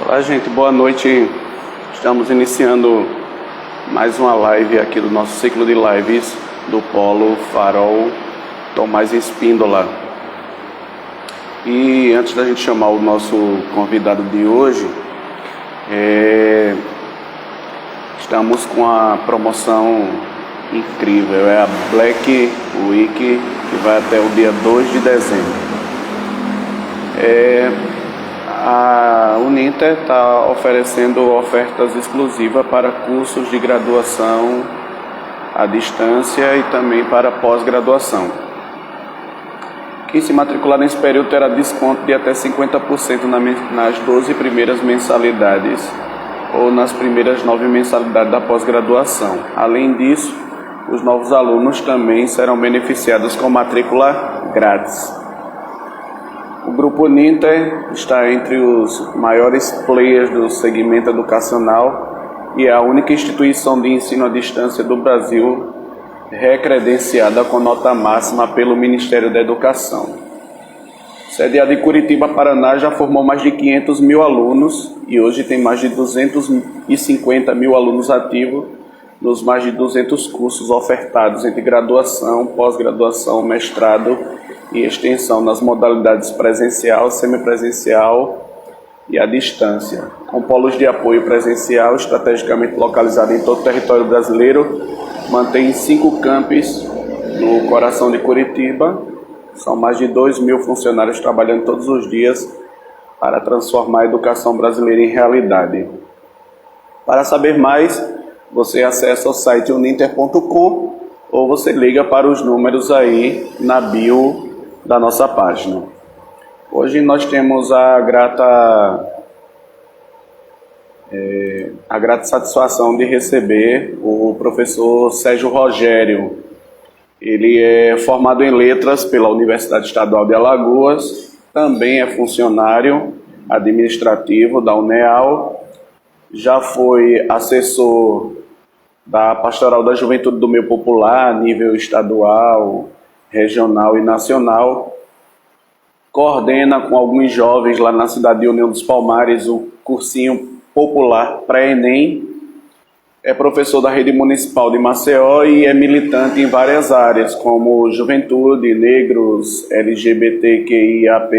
Olá, gente, boa noite. Estamos iniciando mais uma live aqui do nosso ciclo de lives do Polo Farol Tomás Espíndola. E antes da gente chamar o nosso convidado de hoje, estamos com a promoção incrível, é a Black Week, que vai até o dia 2 de dezembro. A Uninter está oferecendo ofertas exclusivas para cursos de graduação à distância e também para pós-graduação. Quem se matricular nesse período terá desconto de até 50% nas 12 primeiras mensalidades ou nas primeiras 9 mensalidades da pós-graduação. Além disso, os novos alunos também serão beneficiados com matrícula grátis. O Grupo Uninter está entre os maiores players do segmento educacional e é a única instituição de ensino à distância do Brasil recredenciada com nota máxima pelo Ministério da Educação. Sediada em Curitiba, Paraná, já formou mais de 500 mil alunos e hoje tem mais de 250 mil alunos ativos nos mais de 200 cursos ofertados entre graduação, pós-graduação, mestrado e extensão nas modalidades presencial, semipresencial e à distância, com polos de apoio presencial estrategicamente localizados em todo o território brasileiro. Mantém 5 campos no coração de Curitiba. São mais de 2 mil funcionários trabalhando todos os dias para transformar a educação brasileira em realidade. Para saber mais, você acessa o site uninter.com ou você liga para os números aí na bio da nossa página. Hoje nós temos a grata satisfação de receber o professor Sérgio Rogério. Ele é formado em letras pela Universidade Estadual de Alagoas, também é funcionário administrativo da UNEAL, já foi assessor da Pastoral da Juventude do Meio Popular a nível estadual, regional e nacional. Coordena com alguns jovens lá na cidade de União dos Palmares o cursinho popular pré-ENEM. É professor da rede municipal de Maceió e é militante em várias áreas, como juventude, negros, LGBTQIAP+,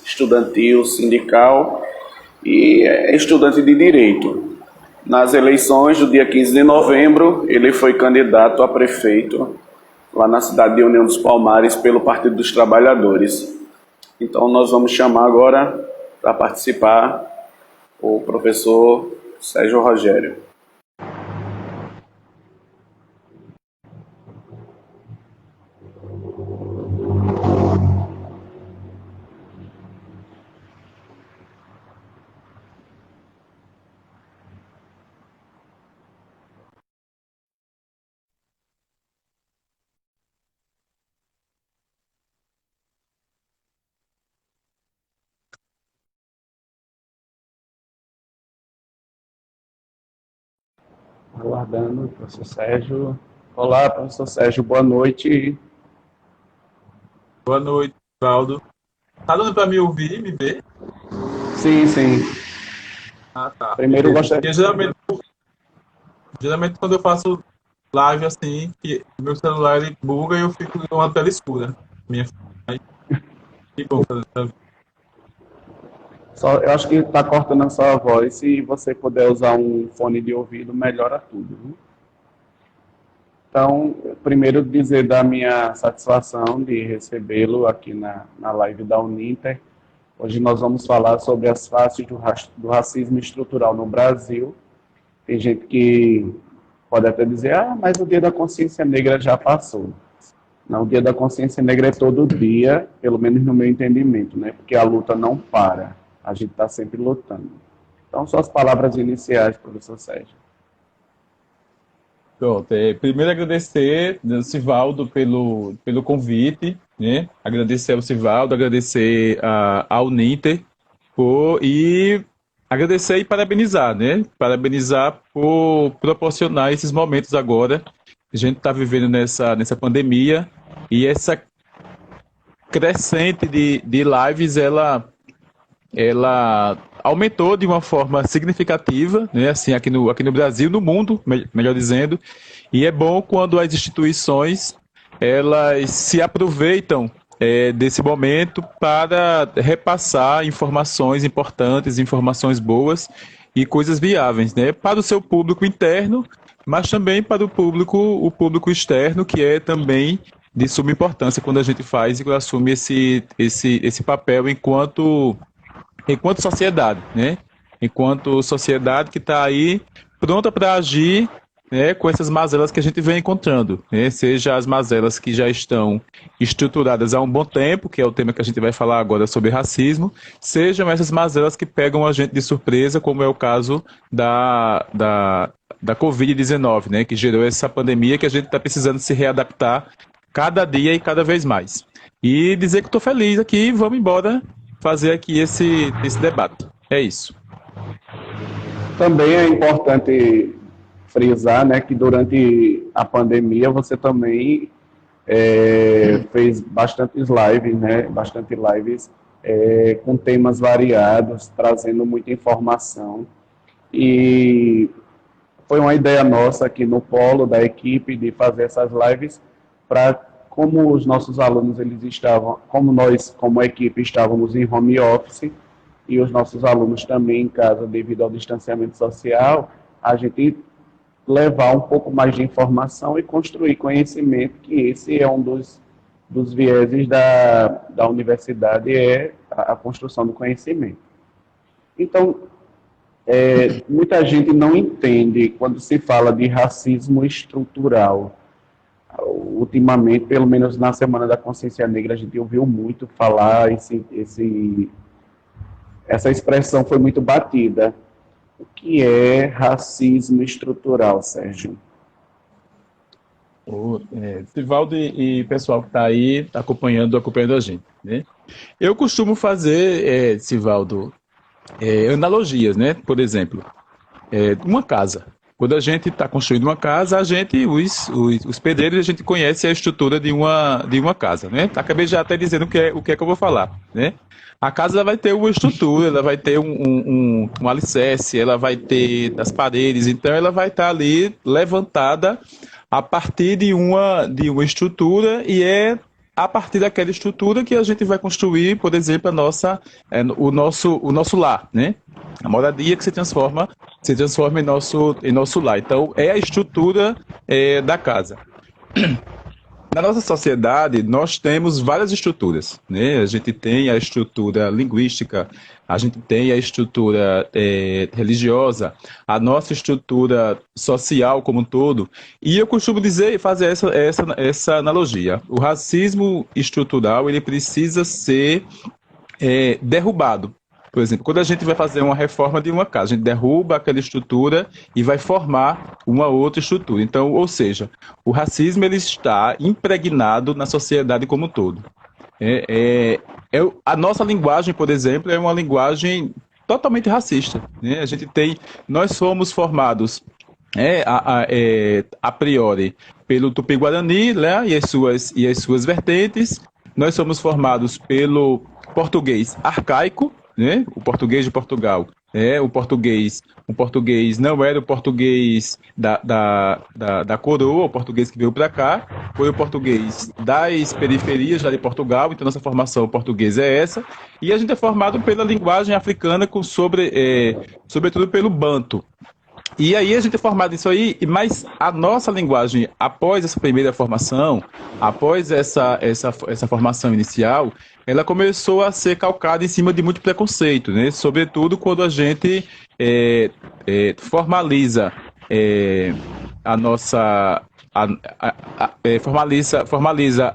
estudantil, sindical, e é estudante de direito. Nas eleições do dia 15 de novembro, ele foi candidato a prefeito lá na cidade de União dos Palmares pelo Partido dos Trabalhadores. Então nós vamos chamar agora para participar o professor Sérgio Rogério. Aguardando o professor Sérgio. Olá, professor Sérgio, boa noite. Boa noite, Valdo. Tá dando para me ouvir e me ver? Sim, sim. Ah, tá. Primeiro eu Beleza. gostaria... Porque geralmente quando eu faço live assim, que meu celular ele buga e eu fico com uma tela escura. Minha... Que bom fazer essa... eu acho que está cortando a sua voz. Se você puder usar um fone de ouvido, melhora tudo, viu? Então, primeiro dizer da minha satisfação de recebê-lo aqui na live da Uninter. Hoje nós vamos falar sobre as faces do racismo estrutural no Brasil. Tem gente que pode até dizer, mas o Dia da Consciência Negra já passou. Não, o Dia da Consciência Negra é todo dia, pelo menos no meu entendimento, né? Porque a luta não para, a gente está sempre lutando. Então, suas palavras iniciais, professor Sérgio. Pronto, primeiro agradecer ao Sivaldo pelo convite, né? Agradecer ao Sivaldo, agradecer ao Uninter e agradecer e parabenizar, né? Parabenizar por proporcionar esses momentos agora. A gente está vivendo nessa pandemia e essa crescente de lives, ela aumentou de uma forma significativa, né, assim, aqui no Brasil, no mundo, melhor dizendo, e é bom quando as instituições elas se aproveitam desse momento para repassar informações importantes, informações boas e coisas viáveis, né, para o seu público interno, mas também para o público externo, que é também de suma importância quando a gente faz e assume esse papel enquanto sociedade, né? Enquanto sociedade que está aí pronta para agir, né, com essas mazelas que a gente vem encontrando, né? Seja as mazelas que já estão estruturadas há um bom tempo, que é o tema que a gente vai falar agora sobre racismo, sejam essas mazelas que pegam a gente de surpresa, como é o caso da Covid-19, né, que gerou essa pandemia que a gente está precisando se readaptar cada dia e cada vez mais. E dizer que estou feliz aqui, vamos embora fazer aqui esse debate. É isso. Também é importante frisar, né, que durante a pandemia você também fez bastantes lives, né, com temas variados, trazendo muita informação. E foi uma ideia nossa aqui no Polo, da equipe, de fazer essas lives para, como os nossos alunos, eles estavam, como nós, como equipe, estávamos em home office, e os nossos alunos também em casa, devido ao distanciamento social, a gente levar um pouco mais de informação e construir conhecimento, que esse é um dos vieses da universidade, é a construção do conhecimento. Então, muita gente não entende quando se fala de racismo estrutural. Ultimamente, pelo menos na Semana da Consciência Negra, a gente ouviu muito falar, essa expressão foi muito batida. O que é racismo estrutural, Sérgio? Sivaldo e pessoal que está aí acompanhando a gente, né? Eu costumo fazer, Sivaldo, analogias, né? Por exemplo, uma casa. Quando a gente está construindo uma casa, os pedreiros, a gente conhece a estrutura de uma casa, né? Acabei já até dizendo o que é que eu vou falar, né? A casa ela vai ter uma estrutura, ela vai ter um alicerce, ela vai ter as paredes, então ela vai estar ali levantada a partir de uma estrutura, e é a partir daquela estrutura que a gente vai construir, por exemplo, o nosso lar, né? A moradia que se transforma em nosso lar. Então, é a estrutura da casa. Na nossa sociedade, nós temos várias estruturas, né? A gente tem a estrutura linguística, a gente tem a estrutura religiosa, a nossa estrutura social como um todo. E eu costumo fazer essa analogia. O racismo estrutural, ele precisa ser derrubado. Por exemplo, quando a gente vai fazer uma reforma de uma casa, a gente derruba aquela estrutura e vai formar uma outra estrutura. Então, ou seja, o racismo ele está impregnado na sociedade como um todo. A nossa linguagem, por exemplo, é uma linguagem totalmente racista, né? Nós somos formados a priori pelo Tupi-Guarani, né? e as suas vertentes. Nós somos formados pelo português arcaico, né? O português de Portugal o português não era o português da coroa, o português que veio para cá, foi o português das periferias lá de Portugal, então nossa formação portuguesa é essa, e a gente é formado pela linguagem africana, sobretudo pelo banto. E aí a gente é formado nisso aí, mas a nossa linguagem, após essa primeira formação, após essa formação inicial, ela começou a ser calcada em cima de muito preconceito, né? Sobretudo quando a gente formaliza a nossa... formaliza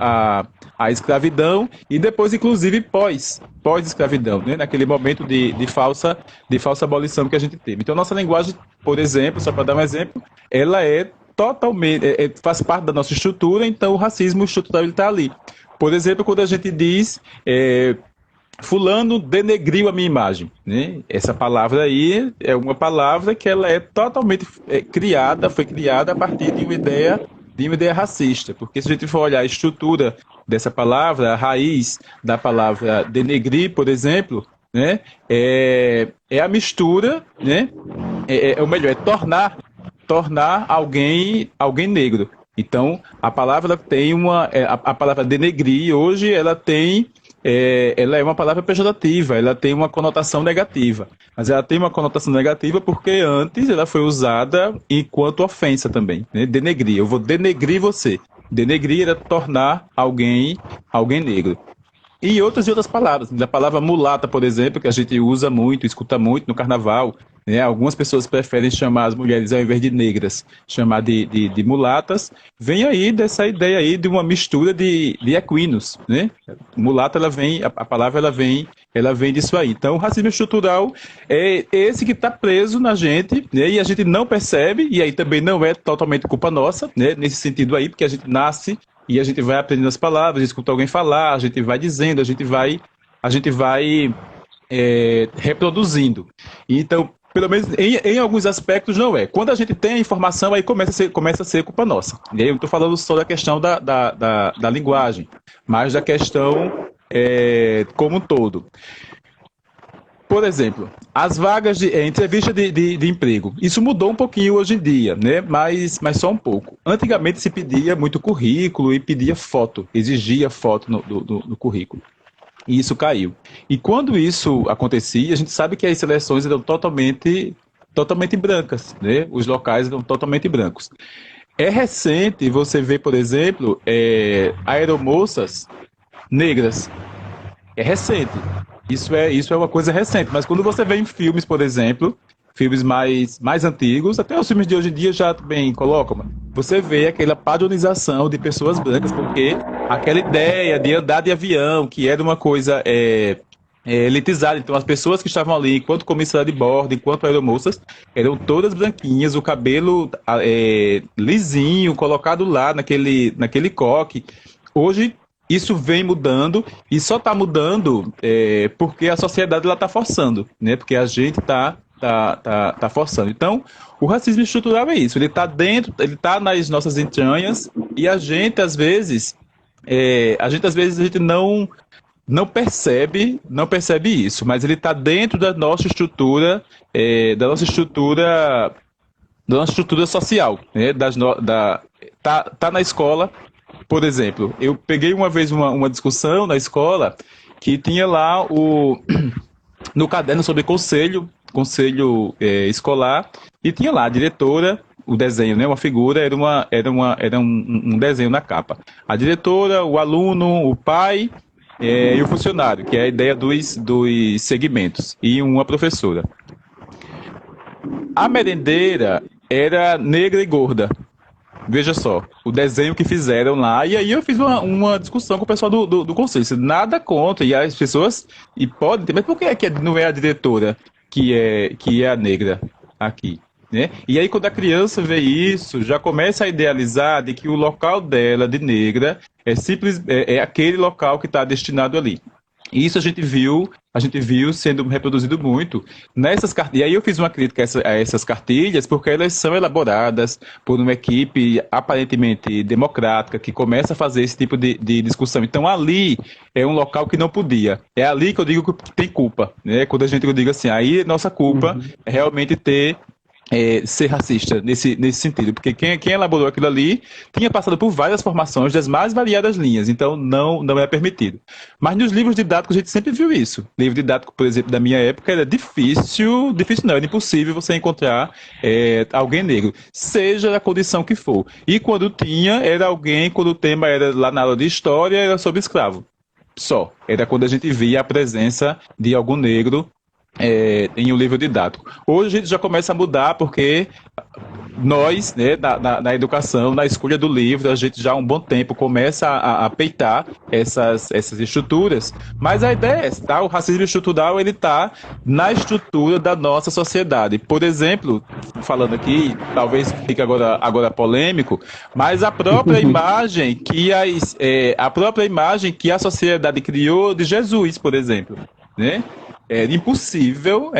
a escravidão e depois, inclusive, pós-escravidão, né? Naquele momento de falsa abolição que a gente teve. Então, nossa linguagem, por exemplo, só para dar um exemplo, ela é totalmente, faz parte da nossa estrutura, então o racismo estrutural está ali. Por exemplo, quando a gente diz fulano denegriu a minha imagem, né? Essa palavra aí é uma palavra que ela é totalmente foi criada a partir de uma ideia racista, porque se a gente for olhar a estrutura dessa palavra, a raiz da palavra denegrir, por exemplo, né? É a mistura, né? Ou melhor, é tornar alguém negro. Então, a palavra ela tem a palavra denegrir hoje, ela é uma palavra pejorativa, ela tem uma conotação negativa. Mas ela tem uma conotação negativa porque antes ela foi usada enquanto ofensa também, né? Denegrir, eu vou denegrir você. Denegrir era tornar alguém negro. E outras palavras. A palavra mulata, por exemplo, que a gente usa muito, escuta muito no carnaval, né? Algumas pessoas preferem chamar as mulheres, ao invés de negras, chamar de mulatas. Vem aí dessa ideia aí de uma mistura de equinos, né? Mulata, a palavra ela vem disso aí. Então, o racismo estrutural é esse que está preso na gente, né? E a gente não percebe, e aí também não é totalmente culpa nossa, né? Nesse sentido aí, porque a gente nasce e a gente vai aprendendo as palavras, escuta alguém falar, a gente vai dizendo, a gente vai reproduzindo. Então, pelo menos em alguns aspectos não é. Quando a gente tem a informação, aí começa a ser culpa nossa. E aí eu estou falando só da questão da linguagem, mas da questão como um todo. Por exemplo, as vagas de entrevista de emprego. Isso mudou um pouquinho hoje em dia, né? Mas só um pouco. Antigamente se pedia muito currículo e pedia foto, exigia foto no currículo. E isso caiu. E quando isso acontecia, a gente sabe que as seleções eram totalmente brancas, né? Os locais eram totalmente brancos. É recente você ver, por exemplo, aeromoças negras. É recente. Isso é uma coisa recente. Mas quando você vê em filmes, por exemplo, filmes mais antigos, até os filmes de hoje em dia já bem colocam, você vê aquela padronização de pessoas brancas, porque aquela ideia de andar de avião, que era uma coisa elitizada. Então, as pessoas que estavam ali, enquanto comissário de bordo, enquanto aeromoças, eram todas branquinhas, o cabelo lisinho, colocado lá naquele coque. Hoje, isso vem mudando e só está mudando porque a sociedade está forçando, né? Porque a gente está forçando. Então, o racismo estrutural é isso. Ele está dentro, ele está nas nossas entranhas e a gente às vezes a gente não percebe isso, mas ele está dentro da nossa estrutura, da nossa estrutura social, né? Tá na escola. Por exemplo, eu peguei uma vez uma discussão na escola que tinha lá no caderno sobre conselho escolar, e tinha lá a diretora, o desenho, né, uma figura, era um desenho na capa. A diretora, o aluno, o pai e o funcionário, que é a ideia dos segmentos, e uma professora. A merendeira era negra e gorda. Veja só, o desenho que fizeram lá, e aí eu fiz uma discussão com o pessoal do conselho. Nada contra, e as pessoas podem ter, mas por que não é a diretora que é a negra aqui? Né? E aí quando a criança vê isso, já começa a idealizar de que o local dela de negra é aquele local que está destinado ali. E isso a gente viu sendo reproduzido muito nessas cartilhas. E aí eu fiz uma crítica a essas cartilhas, porque elas são elaboradas por uma equipe aparentemente democrática, que começa a fazer esse tipo de discussão. Então ali é um local que não podia. É ali que eu digo que tem culpa, né? Quando eu digo assim, aí nossa culpa é realmente ser racista nesse sentido, porque quem elaborou aquilo ali tinha passado por várias formações das mais variadas linhas, então não é permitido. Mas nos livros didáticos a gente sempre viu isso. Livro didático, por exemplo, da minha época era difícil não, era impossível você encontrar alguém negro, seja a condição que for. E quando tinha, era alguém, quando o tema era lá na aula de história, era sobre escravo. Só. Era quando a gente via a presença de algum negro em um livro didático. Hoje a gente já começa a mudar porque nós, né, na educação, na escolha do livro, a gente já há um bom tempo começa a peitar essas estruturas, mas a ideia é essa, tá? O racismo estrutural, ele está na estrutura da nossa sociedade. Por exemplo, falando aqui, talvez fique agora polêmico, mas a própria imagem que a sociedade criou de Jesus, por exemplo, né? É impossível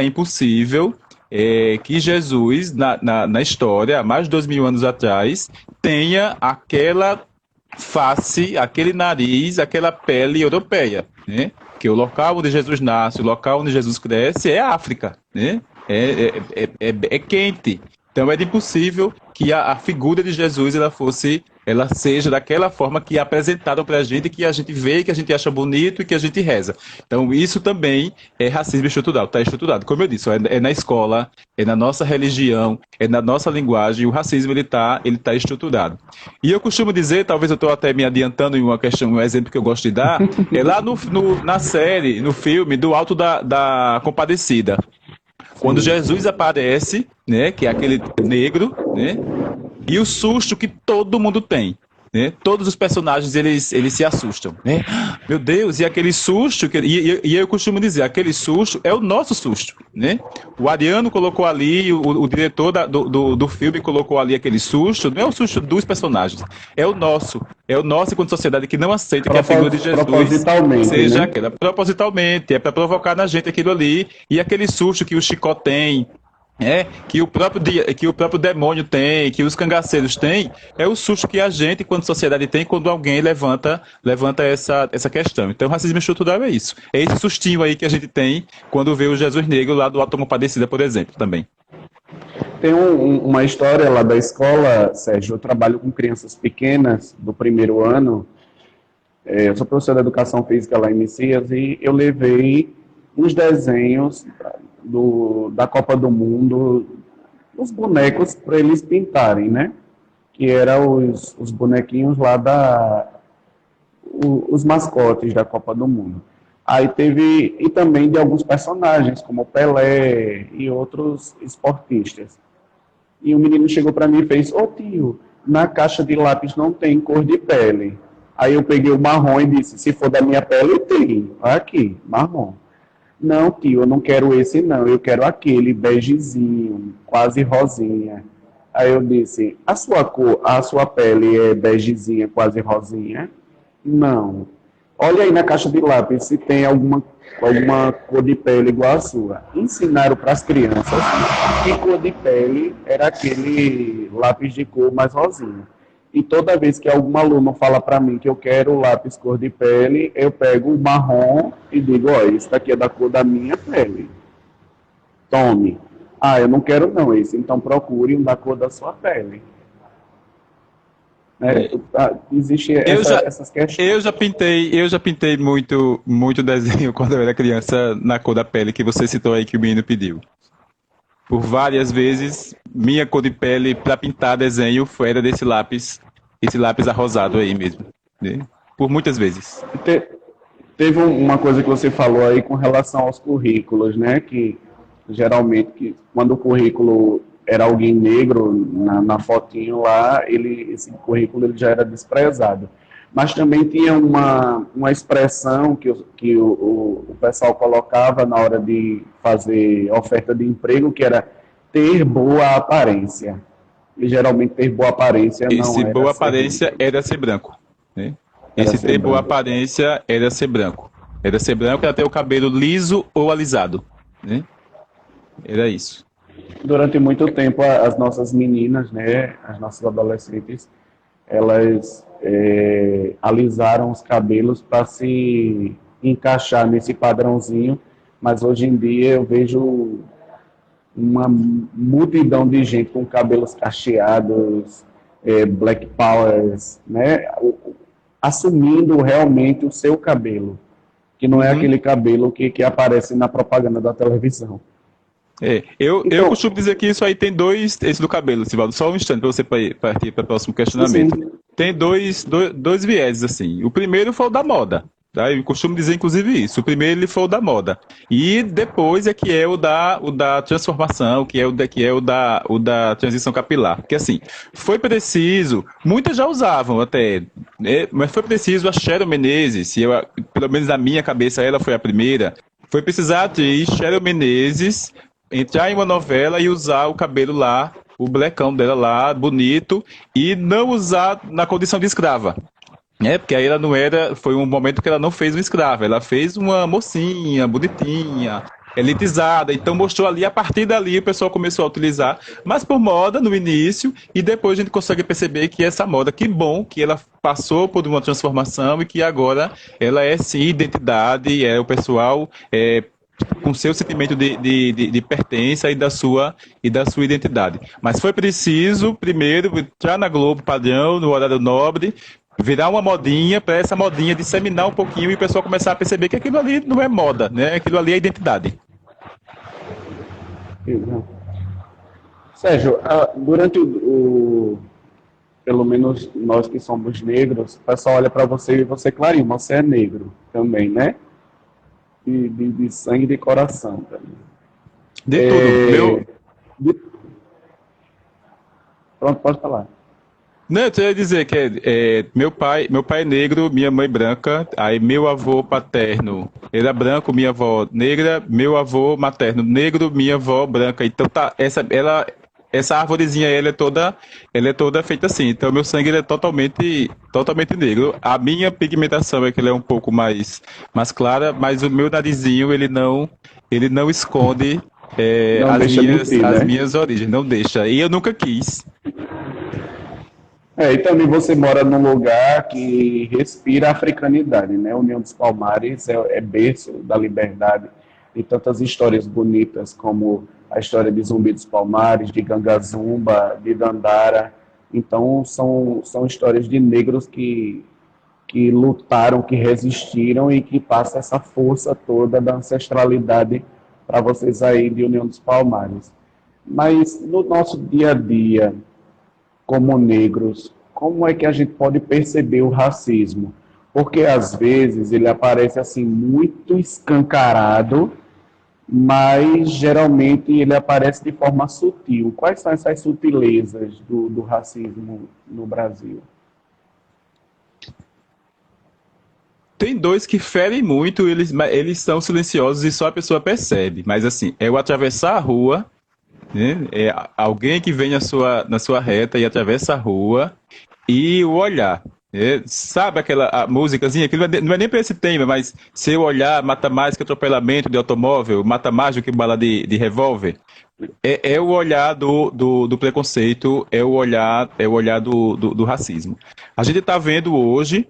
que Jesus, na história, há mais de 2000 anos atrás, tenha aquela face, aquele nariz, aquela pele europeia. né? Que o local onde Jesus nasce, o local onde Jesus cresce é a África, né? É quente. Então é impossível que a figura de Jesus ela seja daquela forma que apresentaram para a gente, que a gente vê, que a gente acha bonito e que a gente reza. Então isso também é racismo estrutural, está estruturado. Como eu disse, é na escola, é na nossa religião, é na nossa linguagem, o racismo ele tá estruturado. E eu costumo dizer, talvez eu estou até me adiantando em uma questão, um exemplo que eu gosto de dar, é lá na série, no filme, do Alto da Compadecida. Quando Jesus aparece, né, que é aquele negro, né, e o susto que todo mundo tem, né? Todos os personagens eles se assustam, né? Meu Deus, e aquele susto e eu costumo dizer, aquele susto é o nosso susto, né? O Ariano colocou ali, o diretor do filme colocou ali aquele susto, não é o susto dos personagens, é o nosso enquanto sociedade que não aceita que a figura de Jesus seja, né, aquela, propositalmente, é para provocar na gente aquilo ali, e aquele susto que o Chicó tem, que o próprio demônio tem, que os cangaceiros têm, é o susto que a gente, enquanto sociedade, tem quando alguém levanta essa questão. Então, o racismo estrutural é isso. É esse sustinho aí que a gente tem quando vê o Jesus Negro lá do Alto da Compadecida, por exemplo, também. Tem uma história lá da escola, Sérgio, eu trabalho com crianças pequenas do primeiro ano, eu sou professor de educação física lá em Messias, e eu levei uns desenhos da Copa do Mundo, os bonecos para eles pintarem, né? Que eram os bonequinhos lá os mascotes da Copa do Mundo. Aí e também de alguns personagens, como Pelé e outros esportistas. E o menino chegou para mim e fez: ô tio, na caixa de lápis não tem cor de pele. Aí eu peguei o marrom e disse: se for da minha pele, tem. Aqui, marrom. Não, tio, eu não quero esse não, eu quero aquele begezinho, quase rosinha. Aí eu disse: a sua pele é begezinha, quase rosinha? Não. Olha aí na caixa de lápis se tem alguma cor de pele igual a sua. Ensinaram para as crianças que cor de pele era aquele lápis de cor mais rosinha. E toda vez que algum aluno fala para mim que eu quero lápis cor de pele, eu pego o marrom e digo: ó, esse daqui é da cor da minha pele. Tome. Ah, eu não quero não esse, então procure um da cor da sua pele. Existe essas questões. Eu já pintei muito desenho quando eu era criança na cor da pele que você citou aí que o menino pediu. Por várias vezes, minha cor de pele para pintar desenho era desse lápis, esse lápis arrosado aí mesmo, né? Por muitas vezes. Teve uma coisa que você falou aí com relação aos currículos, né? Que geralmente, quando o currículo era alguém negro, na fotinho lá, esse currículo ele já era desprezado. Mas também tinha uma expressão que o pessoal colocava na hora de fazer oferta de emprego, que era ter boa aparência. E geralmente ter boa aparência não era. Esse boa aparência era ser branco, né? Esse ter boa aparência era ser branco. Era ser branco, era ter o cabelo liso ou alisado, né? Era isso. Durante muito tempo, as nossas meninas, né, as nossas adolescentes, elas alisaram os cabelos para se encaixar nesse padrãozinho, mas hoje em dia eu vejo uma multidão de gente com cabelos cacheados, black powers, né, assumindo realmente o seu cabelo, que não é aquele cabelo que aparece na propaganda da televisão. Eu costumo dizer que isso aí tem esse do cabelo, Sivaldo, só um instante para você partir para o próximo questionamento. Sim. Tem dois vieses, assim. O primeiro foi o da moda, tá? Eu costumo dizer, inclusive, isso. O primeiro ele foi o da moda. E depois é que é o da transformação, que é o da transição capilar. Porque, assim, foi preciso, muitas já usavam até, né? Mas foi preciso a Cheryl Menezes, pelo menos na minha cabeça ela foi a primeira, foi precisar a atriz Cheryl Menezes entrar em uma novela e usar o cabelo lá, o blecão dela lá, bonito, e não usar na condição de escrava. Porque aí ela não era, foi um momento que ela não fez uma escrava, ela fez uma mocinha, bonitinha, elitizada. Então mostrou ali, a partir dali o pessoal começou a utilizar, mas por moda no início, e depois a gente consegue perceber que essa moda, que bom que ela passou por uma transformação e que agora ela é sim identidade, o pessoal com seu sentimento de pertença e da sua identidade. Mas foi preciso, primeiro, entrar na Globo padrão, no horário nobre, virar uma modinha, para essa modinha disseminar um pouquinho e o pessoal começar a perceber que aquilo ali não é moda, né? Aquilo ali é identidade. Exato. Sérgio, durante pelo menos nós que somos negros, o pessoal olha para você e você, clarinho, você é negro também, né? De sangue e de coração também. De tudo. De... Pronto, pode falar. Não, eu ia dizer que meu pai é negro, minha mãe branca, aí meu avô paterno era branco, minha avó negra, meu avô materno negro, minha avó branca. Então tá, essa arvorezinha ela é toda feita assim. Então meu sangue ele é totalmente negro. A minha pigmentação é que ele é um pouco mais clara, mas o meu narizinho ele não esconde Não deixa mentir, as né? minhas origens, não deixa. E eu nunca quis. E também você mora num lugar que respira africanidade, né? União dos Palmares é berço da liberdade e tantas histórias bonitas como a história de Zumbi dos Palmares, de Gangazumba, de Dandara. Então, são histórias de negros que lutaram, que resistiram e que passa essa força toda da ancestralidade para vocês aí de União dos Palmares. Mas no nosso dia a dia, como negros, como é que a gente pode perceber o racismo? Porque às vezes ele aparece assim muito escancarado, mas geralmente ele aparece de forma sutil. Quais são essas sutilezas do racismo no Brasil? Tem dois que ferem muito, eles são silenciosos e só a pessoa percebe. Mas assim, é o atravessar a rua, né? É alguém que vem na sua reta e atravessa a rua, e o olhar. Sabe aquela músicazinha que não é nem para esse tema, mas seu olhar mata mais que atropelamento de automóvel, mata mais do que bala de revólver. É o olhar do preconceito, é o olhar do racismo. A gente está vendo hoje.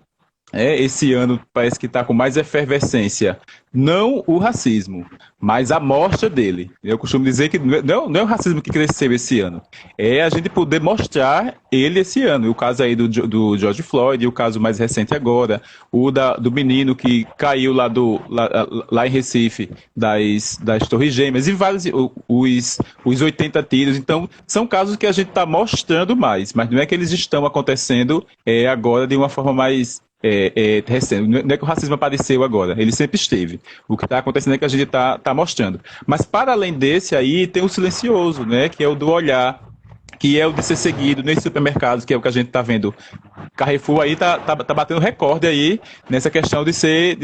Esse ano parece que está com mais efervescência. Não o racismo, mas a mostra dele. Eu costumo dizer que não é o racismo que cresceu esse ano. É a gente poder mostrar ele esse ano. O caso aí do George Floyd, o caso mais recente agora, do menino que caiu lá em Recife, das Torres Gêmeas, e vários, os 80 tiros. Então, são casos que a gente está mostrando mais, mas não é que eles estão acontecendo agora de uma forma mais recente. Não é que o racismo apareceu agora, ele sempre esteve. O que está acontecendo é que a gente está mostrando. Mas para além desse aí, tem o silencioso, né? Que é o do olhar, que é o de ser seguido nesses supermercados, que é o que a gente está vendo. Carrefour aí tá batendo recorde aí nessa questão de ser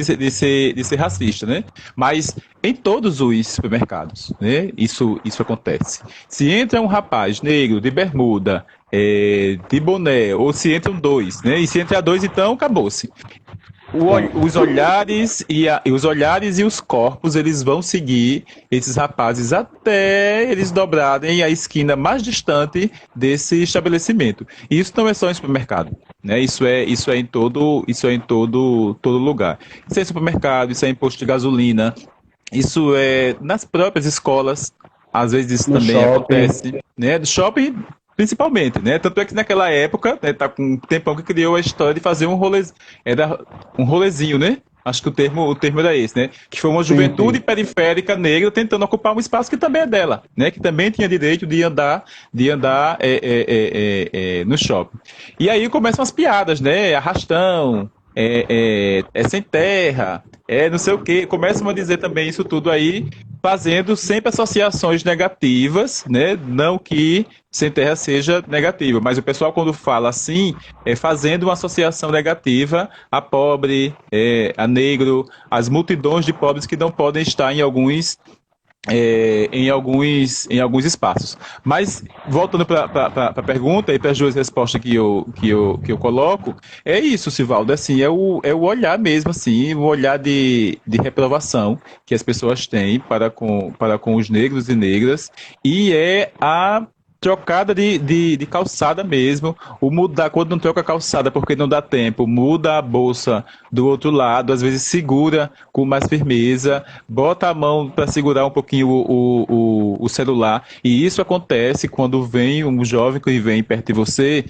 racista, né? Mas em todos os supermercados, né? Isso acontece. Se entra um rapaz negro de bermuda, de boné, ou se entram dois, né? E se entra dois, então acabou-se. Os olhares e os corpos, eles vão seguir esses rapazes até eles dobrarem a esquina mais distante desse estabelecimento. E isso não é só em supermercado, né? Isso é em todo lugar. Isso é em supermercado, isso é em posto de gasolina, isso é nas próprias escolas, às vezes isso No também shopping. acontece, né? Do shopping principalmente, né? Tanto é que naquela época, né, tá com um tempão que criou a história de fazer um rolezinho, né? Acho que o termo era esse, né? Que foi uma juventude Sim. periférica negra tentando ocupar um espaço que também é dela, né? Que também tinha direito de andar no shopping. E aí começam as piadas, né? Arrastão, sem terra, não sei o quê. Começam a dizer também isso tudo aí, fazendo sempre associações negativas, né? Não que sem terra seja negativa, mas o pessoal quando fala assim, fazendo uma associação negativa a pobre, a negro, as multidões de pobres que não podem estar em alguns em alguns espaços. Mas, voltando para a pergunta e para as duas respostas que eu coloco, é isso, Sivaldo, assim, é o olhar mesmo, assim, o olhar de reprovação que as pessoas têm para com os negros e negras, e é a trocada de calçada mesmo, o mudar, quando não troca a calçada porque não dá tempo, muda a bolsa do outro lado, às vezes segura com mais firmeza, bota a mão para segurar um pouquinho o celular. E isso acontece quando vem um jovem que vem perto de você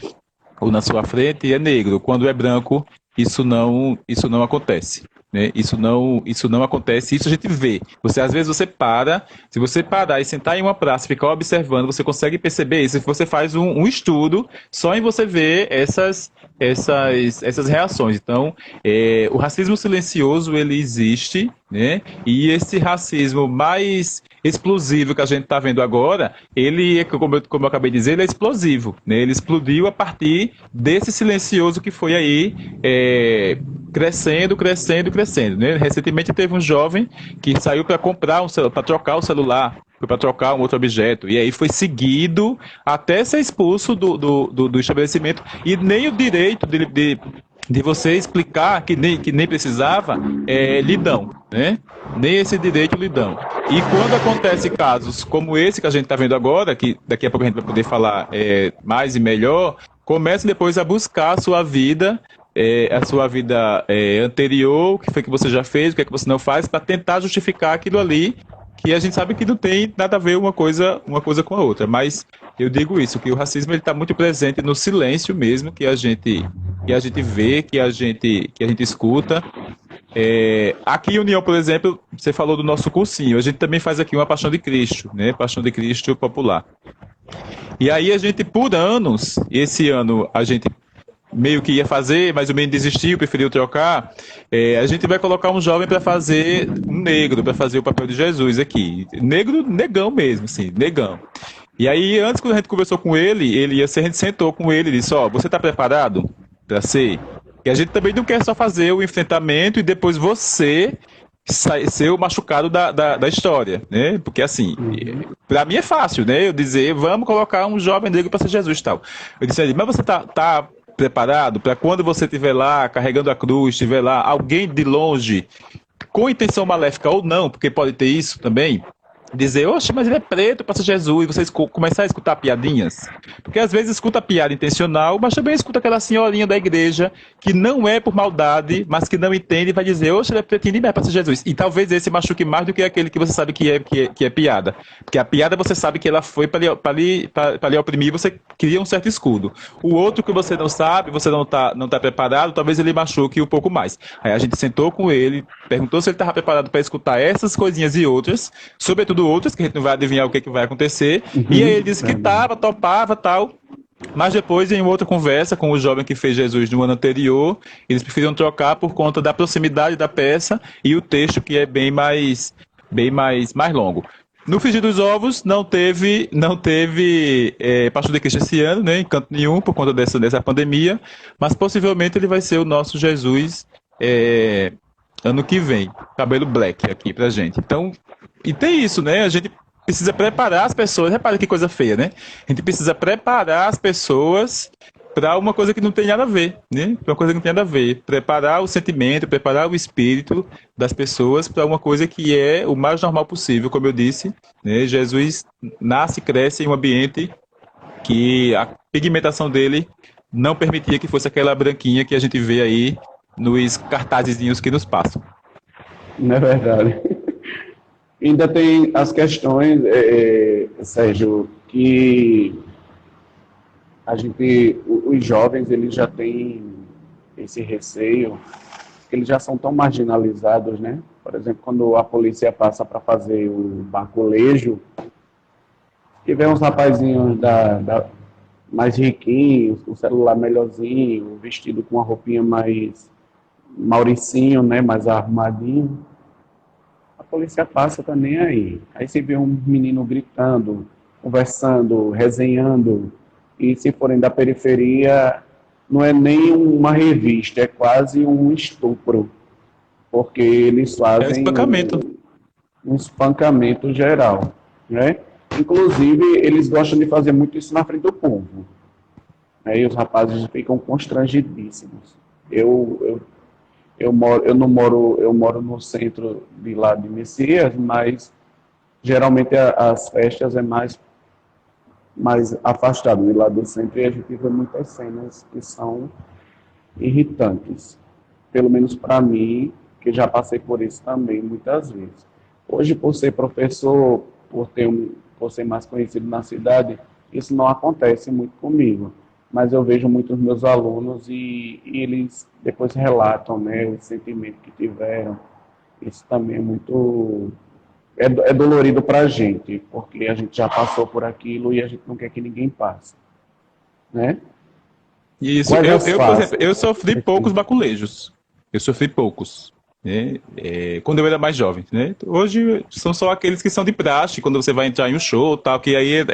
ou na sua frente e é negro. Quando é branco, isso não acontece. Né? Isso não acontece, isso a gente vê. Às vezes você para, se você parar e sentar em uma praça e ficar observando, você consegue perceber isso. Se você faz um estudo só em você ver essas reações. Então, o racismo silencioso, ele existe, né? E esse racismo mais explosivo que a gente está vendo agora, ele, como eu acabei de dizer, ele é explosivo, né? Ele explodiu a partir desse silencioso que foi aí crescendo, crescendo, crescendo, né? Recentemente teve um jovem que saiu para comprar para trocar o celular, para trocar um outro objeto, e aí foi seguido até ser expulso do estabelecimento, e nem o direito de você explicar que nem precisava, lhe dão, né? Nem esse direito lhe dão. E quando acontece casos como esse que a gente está vendo agora, que daqui a pouco a gente vai poder falar mais e melhor, comece depois a buscar a sua vida anterior, o que foi que você já fez, o que é que você não faz, para tentar justificar aquilo ali, que a gente sabe que não tem nada a ver uma coisa com a outra. Mas eu digo isso, que o racismo está muito presente no silêncio mesmo, que a gente vê, que a gente escuta. Aqui em União, por exemplo, você falou do nosso cursinho, a gente também faz aqui uma Paixão de Cristo, né? Paixão de Cristo popular. E aí a gente, por anos, esse ano a gente meio que ia fazer, mas o menino desistiu, preferiu trocar. A gente vai colocar um jovem para fazer um negro, para fazer o papel de Jesus aqui. Negro, negão mesmo, assim, negão. E aí, antes, quando a gente conversou com ele a gente sentou com ele e disse: ó, você está preparado para ser? E a gente também não quer só fazer o enfrentamento e depois você ser o machucado da história, né? Porque assim, para mim é fácil, né? Eu dizer, vamos colocar um jovem negro para ser Jesus e tal. Eu disse a ele, mas você tá preparado para quando você estiver lá carregando a cruz, estiver lá alguém de longe com intenção maléfica ou não, porque pode ter isso também, dizer, oxe, mas ele é preto, passa Jesus, e vocês começar a escutar piadinhas. Porque às vezes escuta piada intencional, mas também escuta aquela senhorinha da igreja que não é por maldade, mas que não entende e vai dizer, oxe, ele é pretinho e passa Jesus. E talvez esse machuque mais do que aquele que você sabe que é piada. Porque a piada você sabe que ela foi para lhe oprimir, você cria um certo escudo. O outro que você não sabe, você não tá preparado, talvez ele machuque um pouco mais. Aí a gente sentou com ele, perguntou se ele estava preparado para escutar essas coisinhas e outras, sobretudo outras, que a gente não vai adivinhar o que vai acontecer. E aí ele disse que topava, tal. Mas depois, em outra conversa com o jovem que fez Jesus no ano anterior, eles preferiram trocar por conta da proximidade da peça e o texto que é bem mais longo. No Frigir dos Ovos não teve Paixão de Cristo esse ano, né, em canto nenhum, por conta dessa pandemia, mas possivelmente ele vai ser o nosso Jesus ano que vem, cabelo black aqui pra gente. Então, e tem isso, né? A gente precisa preparar as pessoas. Repara que coisa feia, né? A gente precisa preparar as pessoas para uma coisa que não tem nada a ver, né? Para uma coisa que não tem nada a ver. Preparar o sentimento, preparar o espírito das pessoas para uma coisa que é o mais normal possível, como eu disse, né? Jesus nasce e cresce em um ambiente que a pigmentação dele não permitia que fosse aquela branquinha que a gente vê aí nos cartazezinhos que nos passam. Não é verdade. Ainda tem as questões, Sérgio, que os jovens, eles já têm esse receio, que eles já são tão marginalizados, né? Por exemplo, quando a polícia passa para fazer o baculejo, que vem uns rapazinhos mais riquinhos, com o celular melhorzinho, vestido com uma roupinha mais Mauricinho, né? Mais arrumadinho. A polícia passa também aí. Aí você vê um menino gritando, conversando, resenhando, e se forem da periferia, não é nem uma revista, é quase um estupro, porque eles fazem... espancamento. um espancamento geral, né? Inclusive, eles gostam de fazer muito isso na frente do povo, né? E os rapazes ficam constrangidíssimos. Eu não moro, eu moro no centro de lá de Messias, mas geralmente as festas é mais afastado de lá do centro e a gente vê muitas cenas que são irritantes. Pelo menos para mim, que já passei por isso também muitas vezes. Hoje, por ser professor, por ser mais conhecido na cidade, isso não acontece muito comigo. Mas eu vejo muitos meus alunos e eles depois relatam, né, o sentimento que tiveram. Isso também é muito é dolorido para a gente, porque a gente já passou por aquilo e a gente não quer que ninguém passe, né? Isso, Quais as por exemplo, faces? eu sofri poucos baculejos. Eu sofri poucos, né? Quando eu era mais jovem, né? Hoje são só aqueles que são de praxe, quando você vai entrar em um show, tal, que aí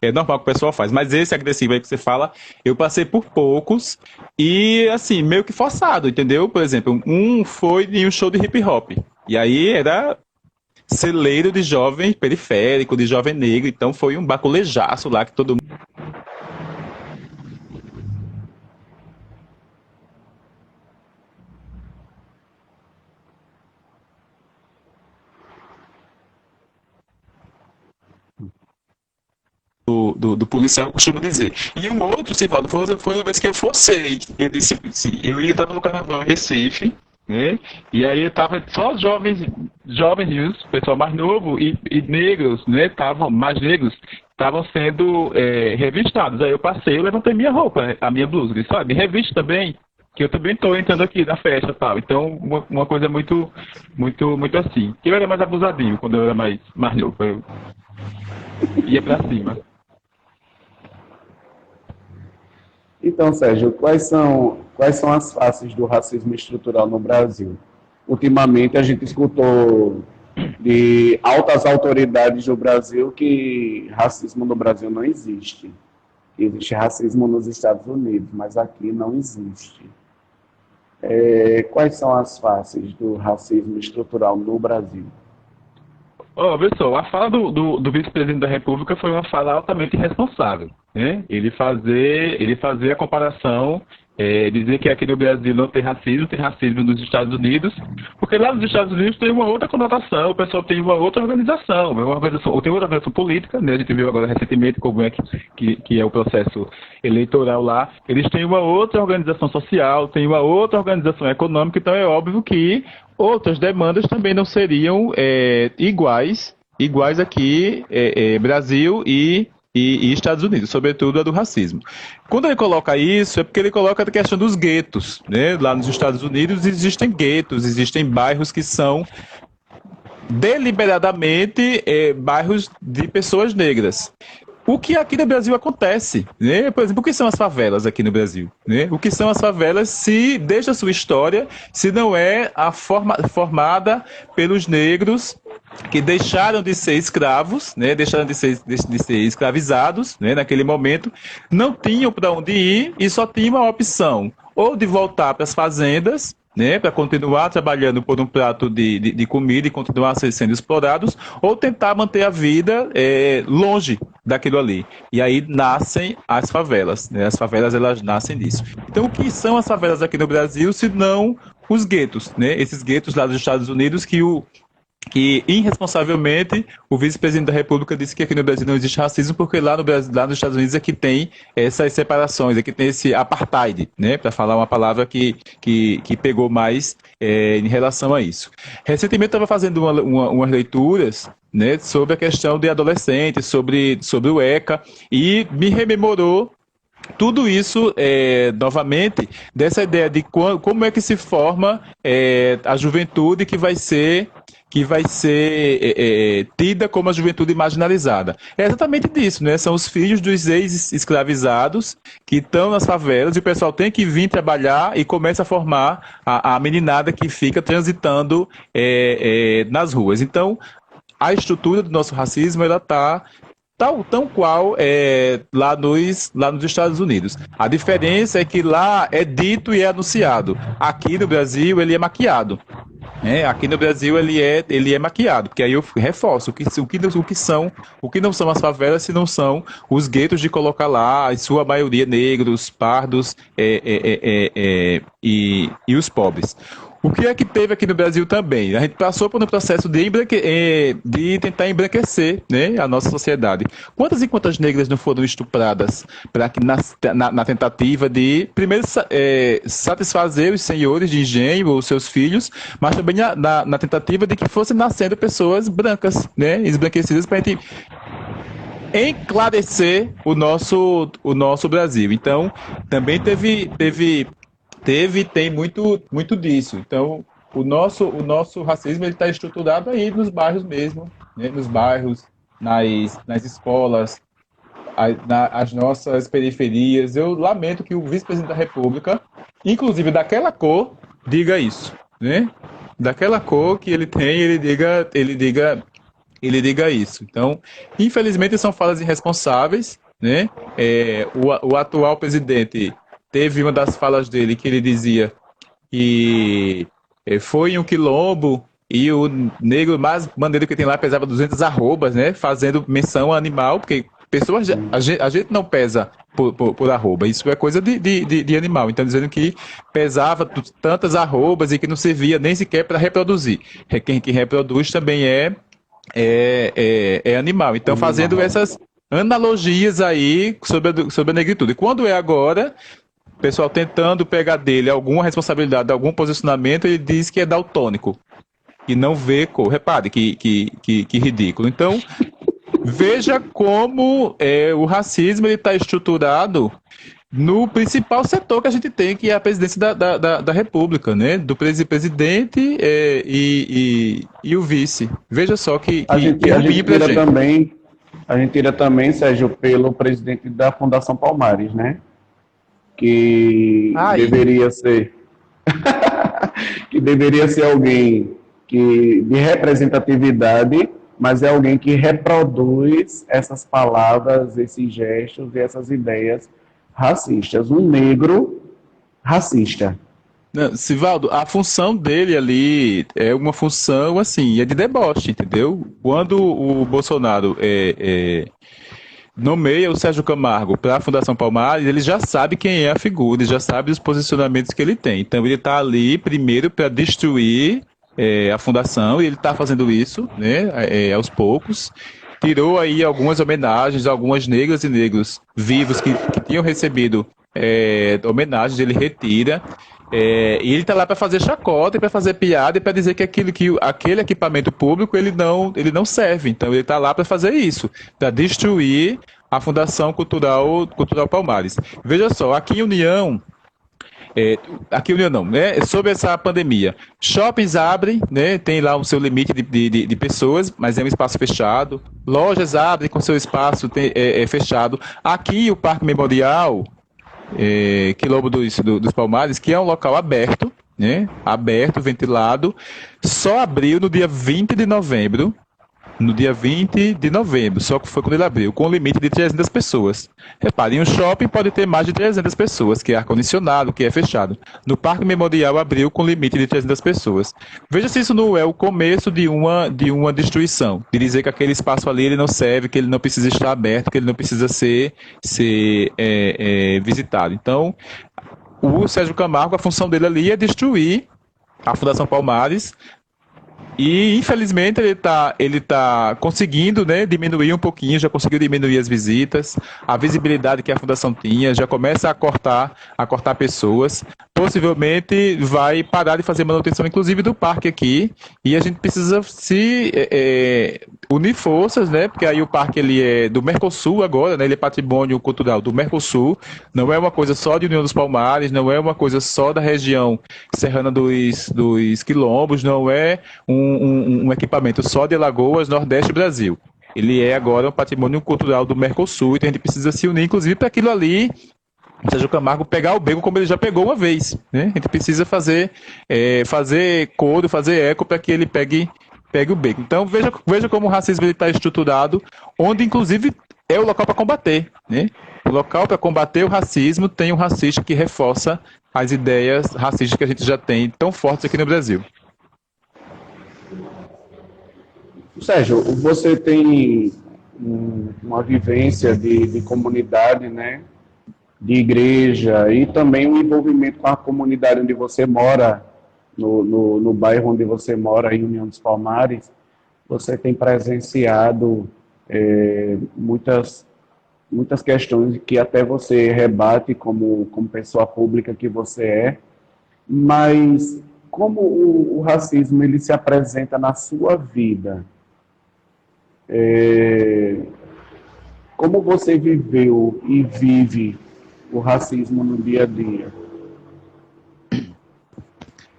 é normal que o pessoal faz. Mas esse agressivo aí que você fala, eu passei por poucos e, assim, meio que forçado, entendeu? Por exemplo, um foi em um show de hip hop. E aí era celeiro de jovem periférico, de jovem negro, então foi um baculejaço lá que todo do policial costuma dizer. E um outro, Sivaldo, foi uma vez que eu forcei. Ele disse, eu ia estar no carnaval em Recife, né? E aí tava só jovens news, pessoal mais novo e negros, né? Estavam mais negros, estavam sendo revistados. Aí eu passei, eu levantei minha roupa, a minha blusa, disse, olha, me reviste também, que eu também estou entrando aqui na festa, tal. Então uma coisa muito assim. Eu era mais abusadinho quando eu era mais novo, eu ia pra cima. Então, Sérgio, quais são as faces do racismo estrutural no Brasil? Ultimamente, a gente escutou de altas autoridades do Brasil que racismo no Brasil não existe. Existe racismo nos Estados Unidos, mas aqui não existe. Quais são as faces do racismo estrutural no Brasil? Ó, pessoal, a fala do vice-presidente da República foi uma fala altamente irresponsável, né? Ele fazer a comparação, dizer que aqui no Brasil não tem racismo nos Estados Unidos, porque lá nos Estados Unidos tem uma outra conotação, o pessoal tem uma outra organização, ou tem outra organização política, né? A gente viu agora recentemente como é que é o processo eleitoral lá. Eles têm uma outra organização social, têm uma outra organização econômica, então é óbvio que outras demandas também não seriam iguais aqui, Brasil e Estados Unidos, sobretudo a do racismo. Quando ele coloca isso, é porque ele coloca a questão dos guetos, né? Lá nos Estados Unidos existem guetos, existem bairros que são deliberadamente bairros de pessoas negras. O que aqui no Brasil acontece, né? Por exemplo, o que são as favelas aqui no Brasil? Né? O que são as favelas se, desde a sua história, se não é formada pelos negros que deixaram de ser escravos, né? Deixaram de ser escravizados, né? Naquele momento, não tinham para onde ir e só tinham uma opção, ou de voltar para as fazendas, né, para continuar trabalhando por um prato de comida e continuar sendo explorados, ou tentar manter a vida longe daquilo ali. E aí nascem as favelas, né? As favelas, elas nascem disso. Então, o que são as favelas aqui no Brasil, se não os guetos, né? Esses guetos lá dos Estados Unidos que irresponsavelmente o vice-presidente da República disse que aqui no Brasil não existe racismo porque lá no Brasil, lá nos Estados Unidos é que tem essas separações, é que tem esse apartheid, né, para falar uma palavra que pegou mais em relação a isso. Recentemente eu estava fazendo umas leituras, né, sobre a questão de adolescentes, sobre o ECA, e me rememorou tudo isso, novamente, dessa ideia de como é que se forma a juventude que vai ser tida como a juventude marginalizada. É exatamente disso, né? São os filhos dos ex-escravizados que estão nas favelas e o pessoal tem que vir trabalhar e começa a formar a meninada que fica transitando nas ruas. Então, a estrutura do nosso racismo, ela está tão qual lá nos Estados Unidos. A diferença é que lá é dito e é anunciado. Aqui no Brasil, ele é maquiado. Aqui no Brasil ele é maquiado, porque aí eu reforço o que não são as favelas, se não são os guetos de colocar lá, em sua maioria negros, pardos e os pobres. O que é que teve aqui no Brasil também? A gente passou por um processo de tentar embranquecer, né, a nossa sociedade. Quantas e quantas negras não foram estupradas para que na tentativa de, primeiro, satisfazer os senhores de engenho ou seus filhos, mas também na tentativa de que fossem nascendo pessoas brancas, né, esbranquecidas para a gente enclarecer o nosso Brasil. Então, também tem muito disso. Então, o nosso racismo ele está estruturado aí nos bairros mesmo, né? Nos bairros, nas escolas, as nossas periferias. Eu lamento que o vice-presidente da República, inclusive daquela cor, diga isso, né? Daquela cor que ele tem, ele diga isso. Então, infelizmente, são falas irresponsáveis, né? O atual presidente teve uma das falas dele que ele dizia que foi em um quilombo e o negro mais maneiro que tem lá pesava 200 arrobas, né? Fazendo menção a animal, porque pessoas, a gente não pesa por arroba, isso é coisa de animal. Então, dizendo que pesava tantas arrobas e que não servia nem sequer para reproduzir. Quem que reproduz também é animal. Então, fazendo essas analogias aí sobre a negritude. E quando é agora, o pessoal tentando pegar dele alguma responsabilidade, algum posicionamento, ele diz que é daltônico. E não vê cor. Repare que ridículo. Então, veja como o racismo está estruturado no principal setor que a gente tem, que é a presidência da República, né? Do presidente e o vice. Veja só que A gente ruim pra tira gente. também, a gente tira também, Sérgio, pelo presidente da Fundação Palmares, né? Que Aí, deveria ser que deveria ser alguém de representatividade, mas é alguém que reproduz essas palavras, esses gestos e essas ideias racistas. Um negro racista. não, Sivaldo, a função dele ali é uma função, assim, é de deboche, entendeu? Quando o Bolsonaro nomeia o Sérgio Camargo para a Fundação Palmares, ele já sabe quem é a figura, ele já sabe os posicionamentos que ele tem. Então ele está ali primeiro para destruir a fundação, e ele está fazendo isso, né, aos poucos. Tirou aí algumas homenagens, algumas negras e negros vivos que tinham recebido homenagens, ele retira. E ele está lá para fazer chacota, para fazer piada e para dizer que aquele equipamento público ele não serve. Então ele está lá para fazer isso, para destruir a Fundação Cultural Palmares. Veja só, aqui em União não, né? Sobre essa pandemia, shoppings abrem, né? Tem lá o seu limite de pessoas, mas é um espaço fechado. Lojas abrem com seu espaço fechado. Aqui o Parque Memorial Quilombo dos Palmares, que é um local aberto, né? Aberto, ventilado, só abriu no dia 20 de novembro. No dia 20 de novembro, só que foi quando ele abriu, com um limite de 300 pessoas. Repare, em um shopping pode ter mais de 300 pessoas, que é ar-condicionado, que é fechado. No Parque Memorial abriu com limite de 300 pessoas. Veja se isso não é o começo de uma destruição, de dizer que aquele espaço ali ele não serve, que ele não precisa estar aberto, que ele não precisa ser visitado. Então, o Sérgio Camargo, a função dele ali é destruir a Fundação Palmares. E, infelizmente, ele tá conseguindo, né, diminuir um pouquinho, já conseguiu diminuir as visitas, a visibilidade que a fundação tinha, já começa a cortar pessoas. Possivelmente vai parar de fazer manutenção, inclusive, do parque aqui, e a gente precisa unir forças, né, porque aí o parque ele é do Mercosul agora, né, ele é patrimônio cultural do Mercosul, não é uma coisa só de União dos Palmares, não é uma coisa só da região serrana dos Quilombos, não é um equipamento só de Alagoas, Nordeste Brasil. Ele é agora um patrimônio cultural do Mercosul, então a gente precisa se unir, inclusive, para aquilo ali, Sérgio Camargo pegar o beco como ele já pegou uma vez, né? A gente precisa fazer coro, fazer eco para que ele pegue o beco. Então veja como o racismo está estruturado, onde inclusive é o local para combater, né? O local para combater o racismo tem um racista que reforça as ideias racistas que a gente já tem tão fortes aqui no Brasil. Sérgio, você tem uma vivência de comunidade, né? De igreja e também o envolvimento com a comunidade onde você mora, no bairro onde você mora, em União dos Palmares. Você tem presenciado muitas questões que até você rebate como pessoa pública que você é, mas como o racismo ele se apresenta na sua vida? Como você viveu e vive o racismo no dia a dia?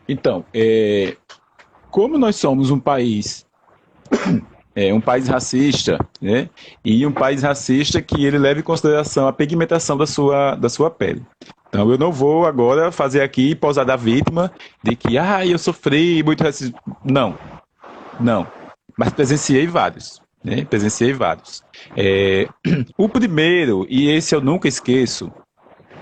Então, como nós somos um país racista, né? E um país racista que ele leva em consideração a pigmentação da sua pele. Então, eu não vou agora fazer aqui posar da vítima de que, eu sofri muito racismo. Não, não. Mas presenciei vários, né? Presenciei vários. O primeiro, e esse eu nunca esqueço,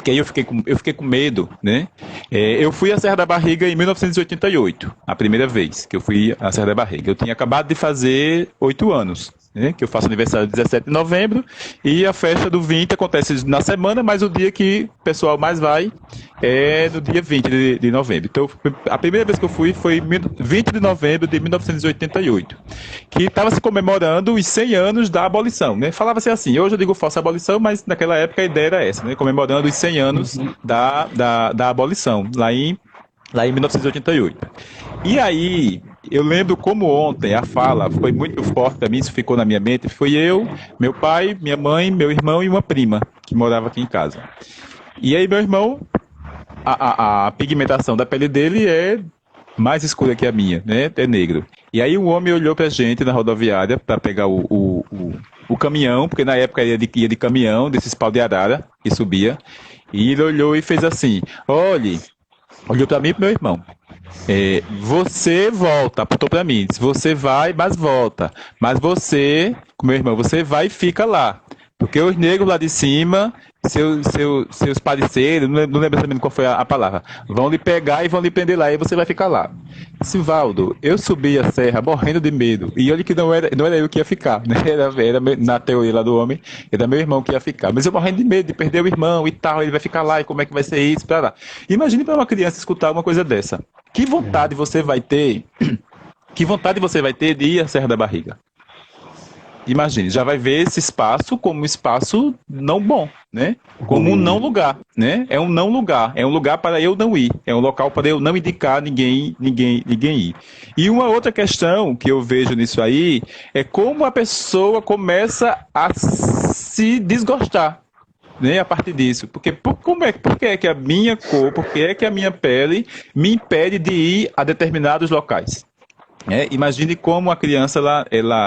que aí eu fiquei com medo, né? Eu fui à Serra da Barriga em 1988, a primeira vez que eu fui à Serra da Barriga. Eu tinha acabado de fazer 8 anos, né? Que eu faço aniversário 17 de novembro, e a festa do 20 acontece na semana, mas o dia que o pessoal mais vai é no dia 20 de novembro. Então, a primeira vez que eu fui foi 20 de novembro de 1988, que estava se comemorando os 100 anos da abolição, né? Falava-se assim, hoje eu digo falsa abolição, mas naquela época a ideia era essa, né? Comemorando os 100 anos da abolição, lá em 1988. E aí, eu lembro como ontem a fala foi muito forte para mim, isso ficou na minha mente. Foi eu, meu pai, minha mãe, meu irmão e uma prima que morava aqui em casa. E aí, meu irmão, a pigmentação da pele dele é mais escura que a minha, né? É negro. E aí, o homem olhou pra gente na rodoviária para pegar o caminhão, porque na época ia de caminhão, desses pau de arara que subia. E ele olhou e fez assim: olhou para mim e pro meu irmão. Você volta, apontou pra mim, disse, você vai, mas volta. Mas você, com meu irmão, você vai e fica lá. Porque os negros lá de cima, seus parceiros, não lembro exatamente qual foi a palavra, vão lhe pegar e vão lhe prender lá, e você vai ficar lá. Sivaldo, eu subi a serra morrendo de medo. E olha que não era eu que ia ficar, né? Na teoria lá do homem, era meu irmão que ia ficar. Mas eu morrendo de medo de perder o irmão e tal, ele vai ficar lá, e como é que vai ser isso, pra lá. Imagine para uma criança escutar uma coisa dessa. Que vontade você vai ter, que vontade você vai ter de ir à Serra da Barriga? Imagine, já vai ver esse espaço como um espaço não bom, né? Como um não lugar, né? É um não lugar, é um lugar para eu não ir, é um local para eu não indicar ninguém ir. E uma outra questão que eu vejo nisso aí é como a pessoa começa a se desgostar, né, a partir disso. Porque por que é que a minha cor, por que é que a minha pele me impede de ir a determinados locais? Imagine como a criança ela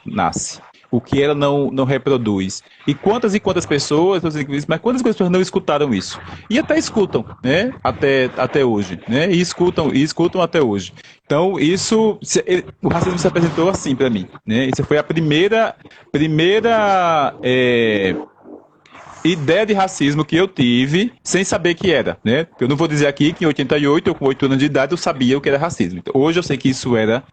nasce. O que ela não reproduz. E quantas pessoas, mas quantas pessoas não escutaram isso? E até escutam, né? Até hoje, né? E escutam até hoje. Então, o racismo se apresentou assim para mim, né? Isso foi a primeira ideia de racismo que eu tive sem saber que era, né? Eu não vou dizer aqui que em 88, eu com 8 anos de idade, eu sabia o que era racismo. Então, hoje eu sei que isso era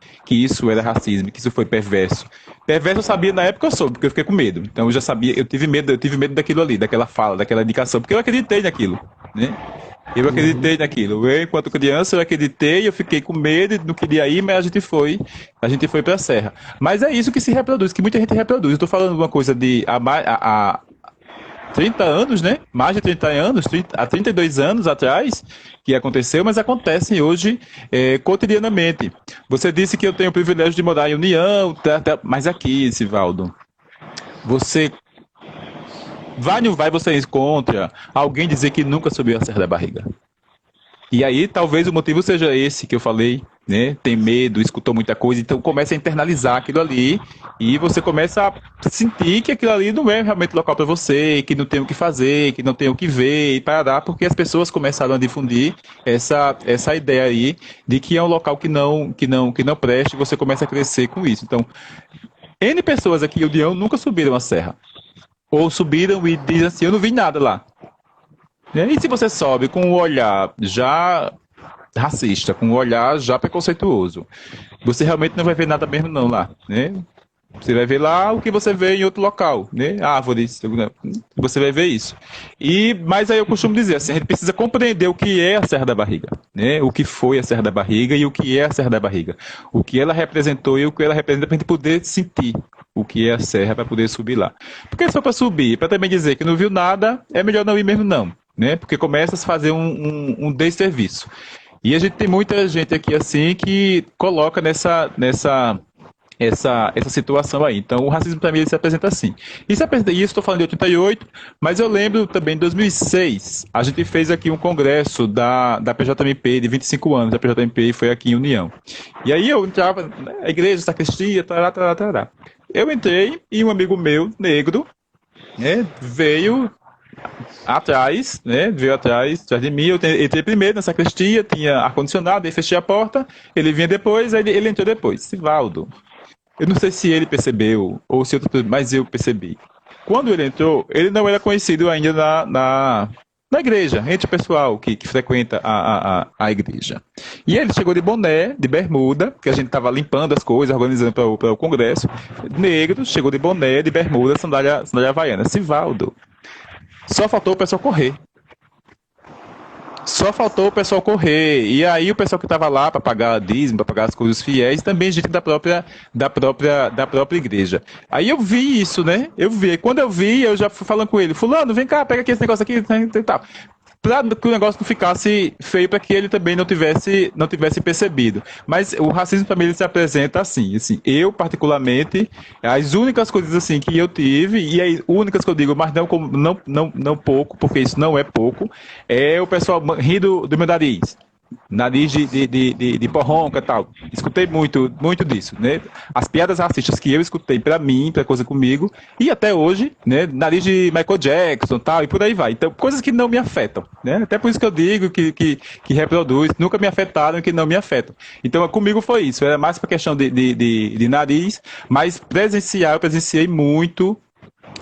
racismo, que isso foi perverso. Perverso eu sabia na época, eu soube, porque eu fiquei com medo. Então eu já sabia, eu tive medo daquilo ali, daquela fala, daquela indicação, porque eu acreditei naquilo, né? Eu acreditei naquilo. Eu, enquanto criança, eu acreditei, eu fiquei com medo, não queria ir, mas a gente foi para a serra. Mas é isso que se reproduz, que muita gente reproduz. Eu estou falando uma coisa de 30 anos, né? Mais de 30 anos, há 32 anos atrás que aconteceu, mas acontecem hoje cotidianamente. Você disse que eu tenho o privilégio de morar em União, mas aqui, Sivaldo, você vai ou não vai, você encontra alguém dizer que nunca subiu a Serra da Barriga. E aí, talvez o motivo seja esse que eu falei, né? Tem medo, escutou muita coisa, então começa a internalizar aquilo ali e você começa a sentir que aquilo ali não é realmente local para você, que não tem o que fazer, que não tem o que ver e parar, porque as pessoas começaram a difundir essa ideia aí de que é um local que não presta e você começa a crescer com isso. Então, N pessoas aqui em União nunca subiram a serra. Ou subiram e dizem assim, eu não vi nada lá. E se você sobe com o olhar já racista, com um olhar já preconceituoso. Você realmente não vai ver nada mesmo não lá, né? Você vai ver lá o que você vê em outro local, né? Árvores, você vai ver isso. Mas aí eu costumo dizer assim, a gente precisa compreender o que é a Serra da Barriga, né? O que foi a Serra da Barriga e o que é a Serra da Barriga. O que ela representou e o que ela representa para a gente poder sentir o que é a serra para poder subir lá. Porque se for para subir, para também dizer que não viu nada, é melhor não ir mesmo não, né? Porque começa a se fazer um desserviço. E a gente tem muita gente aqui assim que coloca essa situação aí. Então, o racismo para mim ele se apresenta assim. E se apresenta, isso estou falando de 88, mas eu lembro também em 2006, a gente fez aqui um congresso da PJMP, de 25 anos, da PJMP foi aqui em União. E aí eu entrava, né, a igreja, sacristia, tará, tará, tará. Eu entrei e um amigo meu, negro, né, veio atrás, né, veio atrás de mim, eu entrei primeiro na sacristia, tinha ar-condicionado, aí fechei a porta, ele vinha depois, aí ele entrou depois. Sivaldo, eu não sei se ele percebeu, ou se outro, mas eu percebi. Quando ele entrou, ele não era conhecido ainda na igreja, entre o pessoal que frequenta a igreja. E ele chegou de boné, de bermuda, que a gente estava limpando as coisas, organizando para o congresso. Negro, chegou de boné, de bermuda, sandália havaiana. Sivaldo. Só faltou o pessoal correr. Só faltou o pessoal correr. E aí o pessoal que estava lá para pagar dízimo, para pagar as coisas fiéis, também gente da própria igreja. Aí eu vi isso, né? Eu vi. Quando eu vi, eu já fui falando com ele, fulano, vem cá, pega aqui esse negócio aqui e tal. Para que o negócio não ficasse feio, para que ele também não tivesse percebido. Mas o racismo para mim ele se apresenta assim, eu particularmente, as únicas coisas assim que eu tive, e as únicas que eu digo, mas não pouco, porque isso não é pouco, é o pessoal rindo do meu nariz de porronca e tal. Escutei muito disso, né? As piadas racistas que eu escutei pra mim, pra coisa comigo, e até hoje, né? Nariz de Michael Jackson tal, e por aí vai. Então, coisas que não me afetam, né? Até por isso que eu digo que reproduz, nunca me afetaram e que não me afetam. Então, comigo foi isso. Era mais pra questão de nariz, mas eu presenciei muito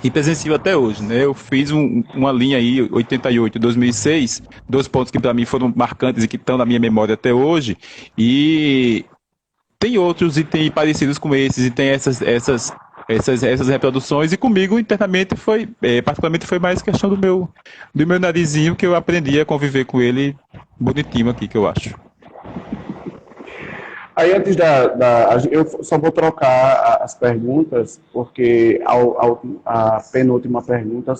e presencio até hoje, né? Eu fiz uma linha aí, 88, 2006, dois pontos que para mim foram marcantes e que estão na minha memória até hoje, e tem outros e tem parecidos com esses, e tem essas reproduções, e comigo internamente particularmente foi mais questão do meu narizinho, que eu aprendi a conviver com ele bonitinho aqui, que eu acho. Aí, antes eu só vou trocar as perguntas, porque a penúltima pergunta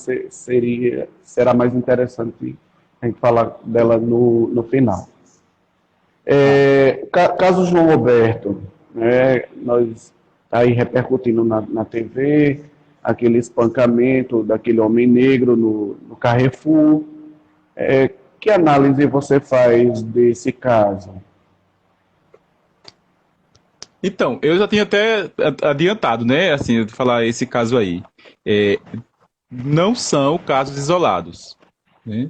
será mais interessante a gente falar dela no final. Caso João Roberto, né, nós aí repercutindo na TV, aquele espancamento daquele homem negro no Carrefour. Que análise você faz desse caso? Então, eu já tinha até adiantado, né, assim, de falar esse caso aí. Não são casos isolados, né?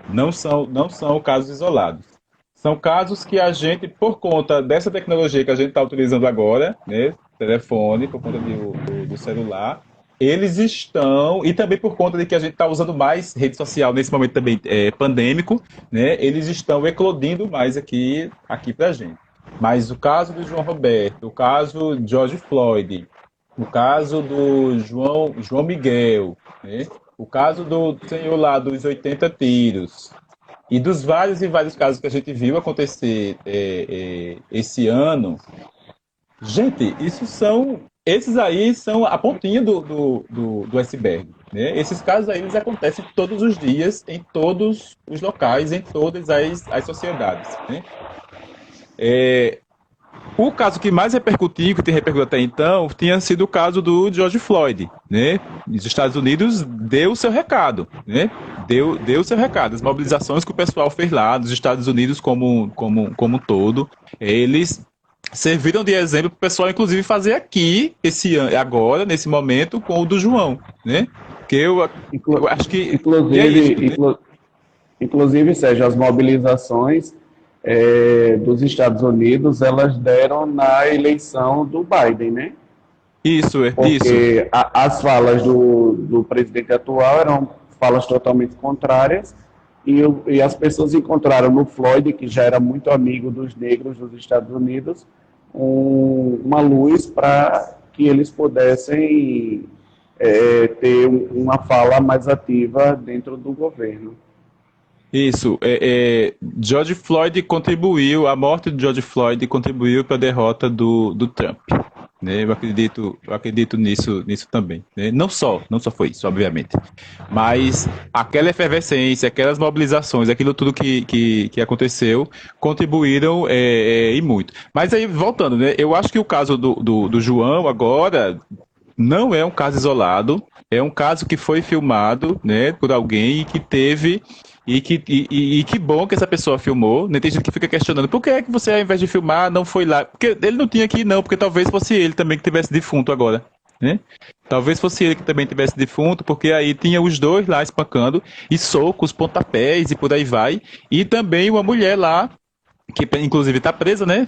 Não são casos isolados. São casos que a gente, por conta dessa tecnologia que a gente está utilizando agora, né, telefone, por conta do celular, eles estão, e também por conta de que a gente está usando mais rede social nesse momento também pandêmico, né, eles estão eclodindo mais aqui para a gente. Mas o caso do João Roberto, o caso de George Floyd, o caso do João Miguel, né? O caso do senhor lá dos 80 tiros, e dos vários e vários casos que a gente viu acontecer esse ano, gente, esses aí são a pontinha do iceberg, né? Esses casos aí eles acontecem todos os dias, em todos os locais, em todas as sociedades, né? O caso que mais repercutiu, que tem repercutido até então, tinha sido o caso do George Floyd, né? Os Estados Unidos deu o seu recado, né? Deu o seu recado. As mobilizações que o pessoal fez lá, dos Estados Unidos como um todo, eles serviram de exemplo para o pessoal, inclusive, fazer aqui, agora, nesse momento, com o do João, né? Porque eu acho que... Inclusive, Sérgio, as mobilizações dos Estados Unidos, elas deram na eleição do Biden, né? Porque as falas do presidente atual eram falas totalmente contrárias e as pessoas encontraram no Floyd, que já era muito amigo dos negros dos Estados Unidos, uma luz para que eles pudessem ter uma fala mais ativa dentro do governo. Isso, George Floyd contribuiu, a morte de George Floyd contribuiu para a derrota do Trump, né? Eu acredito nisso também, né? Não só foi isso, obviamente, mas aquela efervescência, aquelas mobilizações, aquilo tudo que aconteceu, contribuíram e muito. Mas aí, voltando, né? Eu acho que o caso do João agora não é um caso isolado, é um caso que foi filmado, né, por alguém e que teve. E que bom que essa pessoa filmou, né? Tem gente que fica questionando por que é que você, ao invés de filmar, não foi lá? Porque ele não tinha que ir, não, porque talvez fosse ele também que tivesse defunto agora, né? Talvez fosse ele que também tivesse defunto, porque aí tinha os dois lá espancando, e socos, pontapés e por aí vai. E também uma mulher lá, que inclusive está presa, né?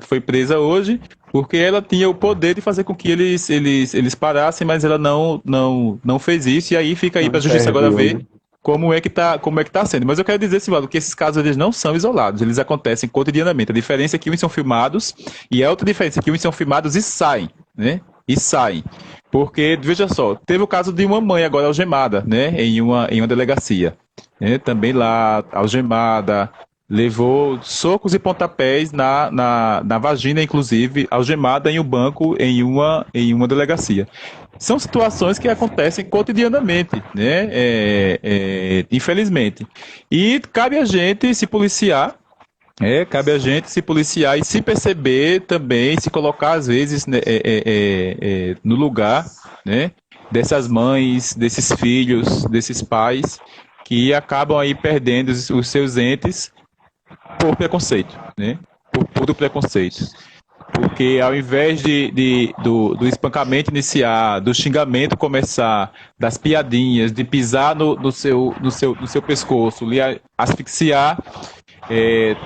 Foi presa hoje, porque ela tinha o poder de fazer com que eles parassem, mas ela não fez isso, e aí fica aí para a justiça agora ver. Né? Como é que tá sendo. Mas eu quero dizer, Simvaldo, que esses casos eles não são isolados, eles acontecem cotidianamente. A diferença é que uns são filmados e a outra diferença é que uns são filmados e saem, né? E saem. Porque, veja só, teve o caso de uma mãe agora algemada, né? Em uma delegacia. Né? Também lá, algemada, levou socos e pontapés na vagina, inclusive, algemada em um banco em uma delegacia. São situações que acontecem cotidianamente, né? Infelizmente. E cabe a gente se policiar, e se perceber também, se colocar às vezes né, no lugar, né? Dessas mães, desses filhos, desses pais que acabam aí perdendo os seus entes por preconceito, né? Por puro preconceito. Porque ao invés do espancamento iniciar, do xingamento começar, das piadinhas, de pisar no seu pescoço, lhe asfixiar,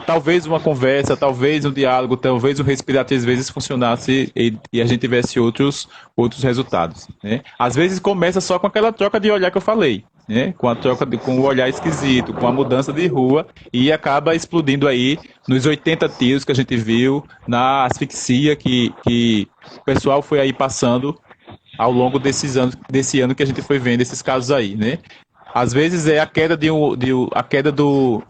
talvez uma conversa, talvez um diálogo, talvez um respirar 3 vezes funcionasse e a gente tivesse outros resultados. Né? Às vezes começa só com aquela troca de olhar que eu falei. Né, com o olhar esquisito, com a mudança de rua e acaba explodindo aí nos 80 tiros que a gente viu, na asfixia que o pessoal foi aí passando ao longo desse ano que a gente foi vendo esses casos aí, né? Às vezes é a queda a queda do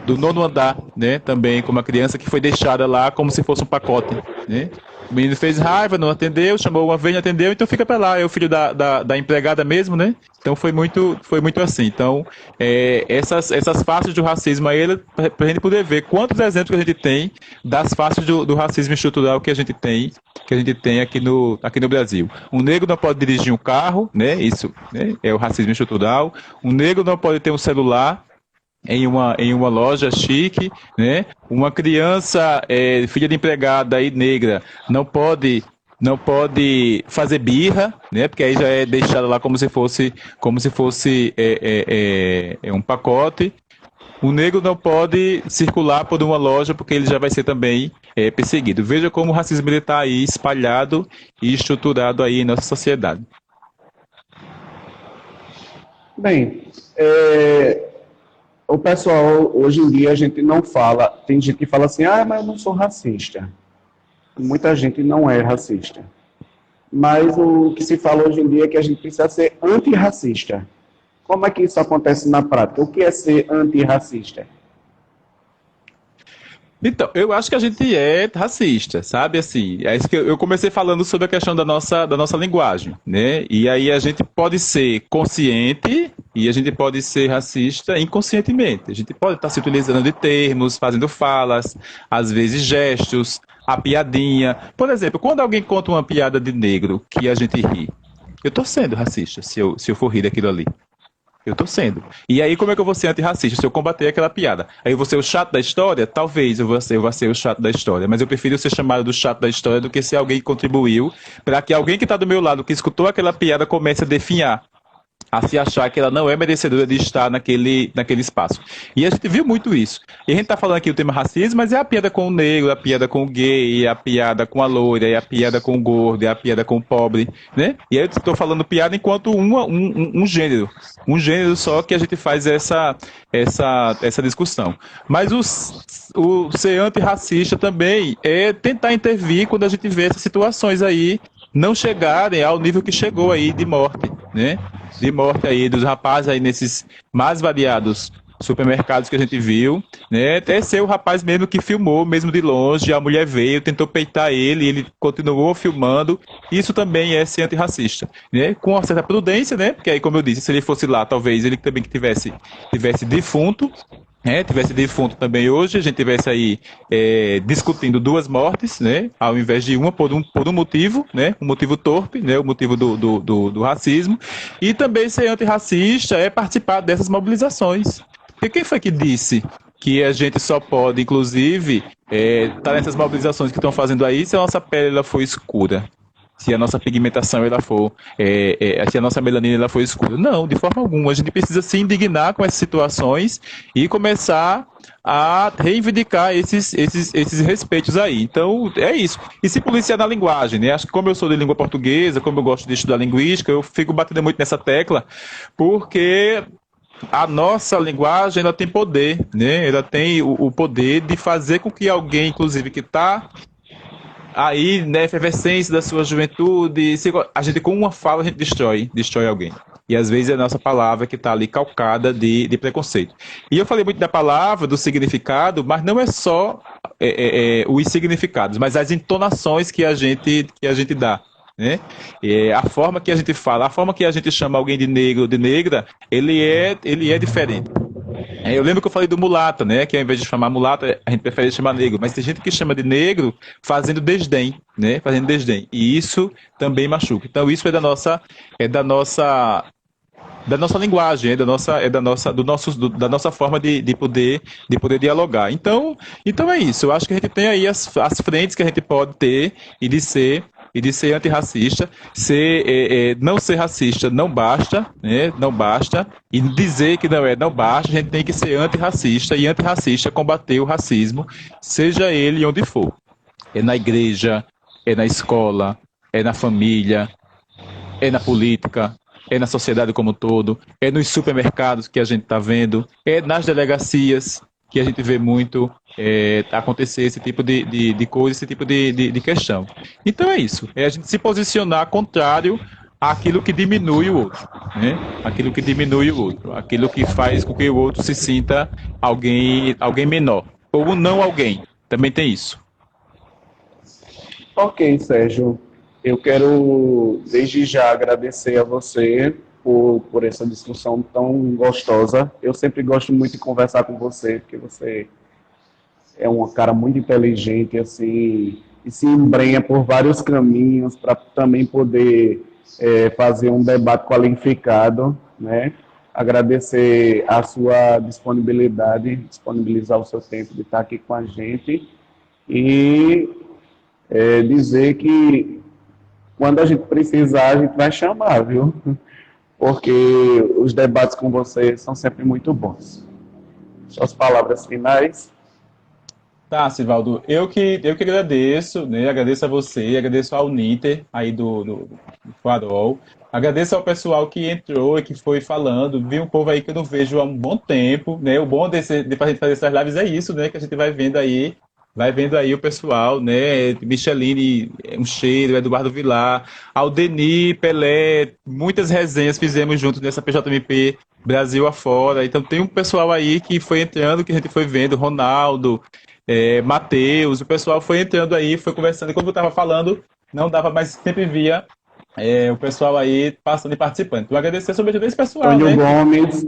9º andar, né? Também com uma criança que foi deixada lá como se fosse um pacote, né? O menino fez raiva, não atendeu, chamou uma vez, não atendeu, então fica pra lá, é o filho da empregada mesmo, né? Então foi muito assim. Então, essas faces do racismo aí, pra gente poder ver quantos exemplos que a gente tem das faces do racismo estrutural que a gente tem aqui no Brasil. Um negro não pode dirigir um carro, né? Isso, né? É o racismo estrutural. Um negro não pode ter um celular em uma loja chique, né? Uma criança filha de empregada e negra não pode fazer birra, né? Porque aí já é deixada lá como se fosse um pacote. O negro não pode circular por uma loja porque ele já vai ser também perseguido. Veja como o racismo está aí espalhado e estruturado aí em nossa sociedade. Bem, o pessoal, hoje em dia, a gente não fala, tem gente que fala assim, mas eu não sou racista. Muita gente não é racista. Mas o que se fala hoje em dia é que a gente precisa ser antirracista. Como é que isso acontece na prática? O que é ser antirracista? Então, eu acho que a gente é racista, sabe? Assim, é isso que eu comecei falando sobre a questão da nossa linguagem, né? E aí a gente pode ser consciente e a gente pode ser racista inconscientemente. A gente pode estar se utilizando de termos, fazendo falas, às vezes gestos, a piadinha. Por exemplo, quando alguém conta uma piada de negro que a gente ri, eu estou sendo racista se eu for rir daquilo ali. Eu tô sendo. E aí, como é que eu vou ser antirracista se eu combater aquela piada? Aí eu vou ser o chato da história? Talvez eu vou ser o chato da história. Mas eu prefiro ser chamado do chato da história do que ser alguém que contribuiu para que alguém que está do meu lado, que escutou aquela piada, comece a definhar. a se achar que ela não é merecedora de estar naquele espaço. E a gente viu muito isso. E a gente tá falando aqui do tema racismo, mas é a piada com o negro, a piada com o gay, é a piada com a loira, é a piada com o gordo, é a piada com o pobre, né? E aí eu estou falando piada enquanto um gênero. Um gênero só que a gente faz essa discussão. Mas o ser antirracista também é tentar intervir quando a gente vê essas situações aí não chegarem ao nível que chegou aí de morte, né? De morte aí dos rapazes aí nesses mais variados supermercados que a gente viu, né? Até ser o rapaz mesmo que filmou, mesmo de longe, a mulher veio, tentou peitar ele continuou filmando. Isso também é ser antirracista, né? Com uma certa prudência, né? Porque aí, como eu disse, se ele fosse lá, talvez ele também que tivesse defunto, tivesse defunto também hoje, a gente tivesse aí discutindo duas mortes, né, ao invés de uma por um motivo, né, um motivo torpe, né, o motivo do racismo, e também ser antirracista é participar dessas mobilizações. Porque quem foi que disse que a gente só pode, inclusive, estar nessas mobilizações que estão fazendo aí se a nossa pele ela for escura? Se a nossa pigmentação ela for, se a nossa melanina ela for escura. Não, de forma alguma. A gente precisa se indignar com essas situações e começar a reivindicar esses respeitos aí. Então, é isso. E se policiar na linguagem, né? Acho que como eu sou de língua portuguesa, como eu gosto de estudar linguística, eu fico batendo muito nessa tecla, porque a nossa linguagem ela tem poder, né? Ela tem o poder de fazer com que alguém, inclusive, que está aí, na efervescência da sua juventude, a gente com uma fala a gente destrói alguém. E às vezes é a nossa palavra que está ali calcada de preconceito. E eu falei muito da palavra, do significado, mas não é só os significados, mas as entonações que a gente dá. Né? A forma que a gente fala, a forma que a gente chama alguém de negro ou de negra, ele é diferente. Eu lembro que eu falei do mulata, né? Que ao invés de chamar mulata, a gente prefere chamar negro. Mas tem gente que chama de negro fazendo desdém, né? Fazendo desdém. E isso também machuca. Então isso da nossa linguagem, da nossa forma de poder dialogar. Então é isso. Eu acho que a gente tem aí as frentes que a gente pode ter e de ser antirracista. Não ser racista não basta, né? Não basta. E dizer que não basta, a gente tem que ser antirracista, e antirracista combater o racismo, seja ele onde for. É na igreja, é na escola, é na família, é na política, é na sociedade como um todo, é nos supermercados que a gente está vendo, é nas delegacias que a gente vê muito acontecer esse tipo de coisa, esse tipo de questão. Então é isso, é a gente se posicionar contrário àquilo que diminui o outro, né? Aquilo que diminui o outro, aquilo que faz com que o outro se sinta alguém menor, ou não alguém, também tem isso. Ok, Sérgio. Eu quero, desde já, agradecer a você por essa discussão tão gostosa. Eu sempre gosto muito de conversar com você, porque você é um cara muito inteligente, assim, e se embrenha por vários caminhos para também poder fazer um debate qualificado, né? Agradecer a sua disponibilidade, disponibilizar o seu tempo de estar aqui com a gente e dizer que quando a gente precisar, a gente vai chamar, viu? Porque os debates com você são sempre muito bons. Suas palavras finais. Tá, Sivaldo, eu que agradeço, né? Agradeço a você, agradeço ao Niter aí do Farol, agradeço ao pessoal que entrou e que foi falando, vi um povo aí que eu não vejo há um bom tempo, né? O bom de pra gente fazer essas lives é isso, né? Que a gente vai vendo aí o pessoal, né? Micheline, um cheiro, Eduardo Vilar, Aldeni, Pelé, muitas resenhas fizemos juntos nessa PJMP Brasil afora. Então tem um pessoal aí que foi entrando, que a gente foi vendo, Ronaldo, Matheus, o pessoal foi entrando aí, foi conversando, e como eu estava falando, não dava, mas sempre via o pessoal aí passando e participando. Então agradecer sobretudo esse pessoal, Antônio né? Gomes.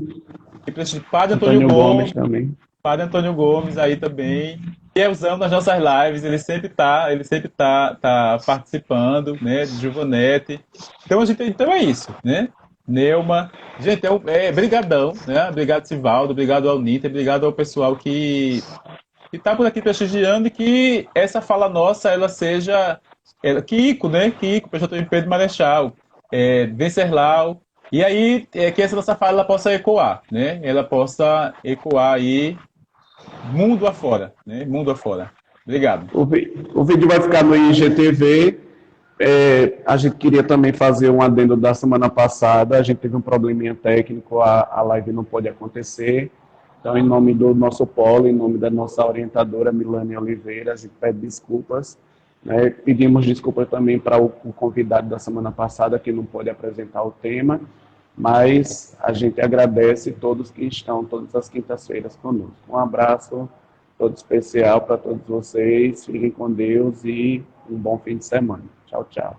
Padre Antônio Antônio Gomes Gomes, também. Padre Antônio Gomes aí também, que é usando nas nossas lives, ele sempre tá participando, né, de Giovanetti. Então é isso, né? Neuma, gente, brigadão, né? Obrigado, Sivaldo, obrigado ao Nita, obrigado ao pessoal que está por aqui prestigiando, e que essa fala nossa, ela seja Kiko, né? Kiko, PJMP de Marechal, Venceslau, E aí, que essa nossa fala ela possa ecoar, né? Ela possa ecoar aí mundo afora, né? Mundo afora. Obrigado. O vídeo vai ficar no IGTV. A gente queria também fazer um adendo da semana passada. A gente teve um probleminha técnico, a live não pôde acontecer. Então, em nome do nosso polo, em nome da nossa orientadora Milânia Oliveira, a gente pede desculpas. Né? Pedimos desculpas também para o convidado da semana passada, que não pôde apresentar o tema, mas a gente agradece todos que estão todas as quintas-feiras conosco. Um abraço todo especial para todos vocês, fiquem com Deus e um bom fim de semana. Tchau, tchau.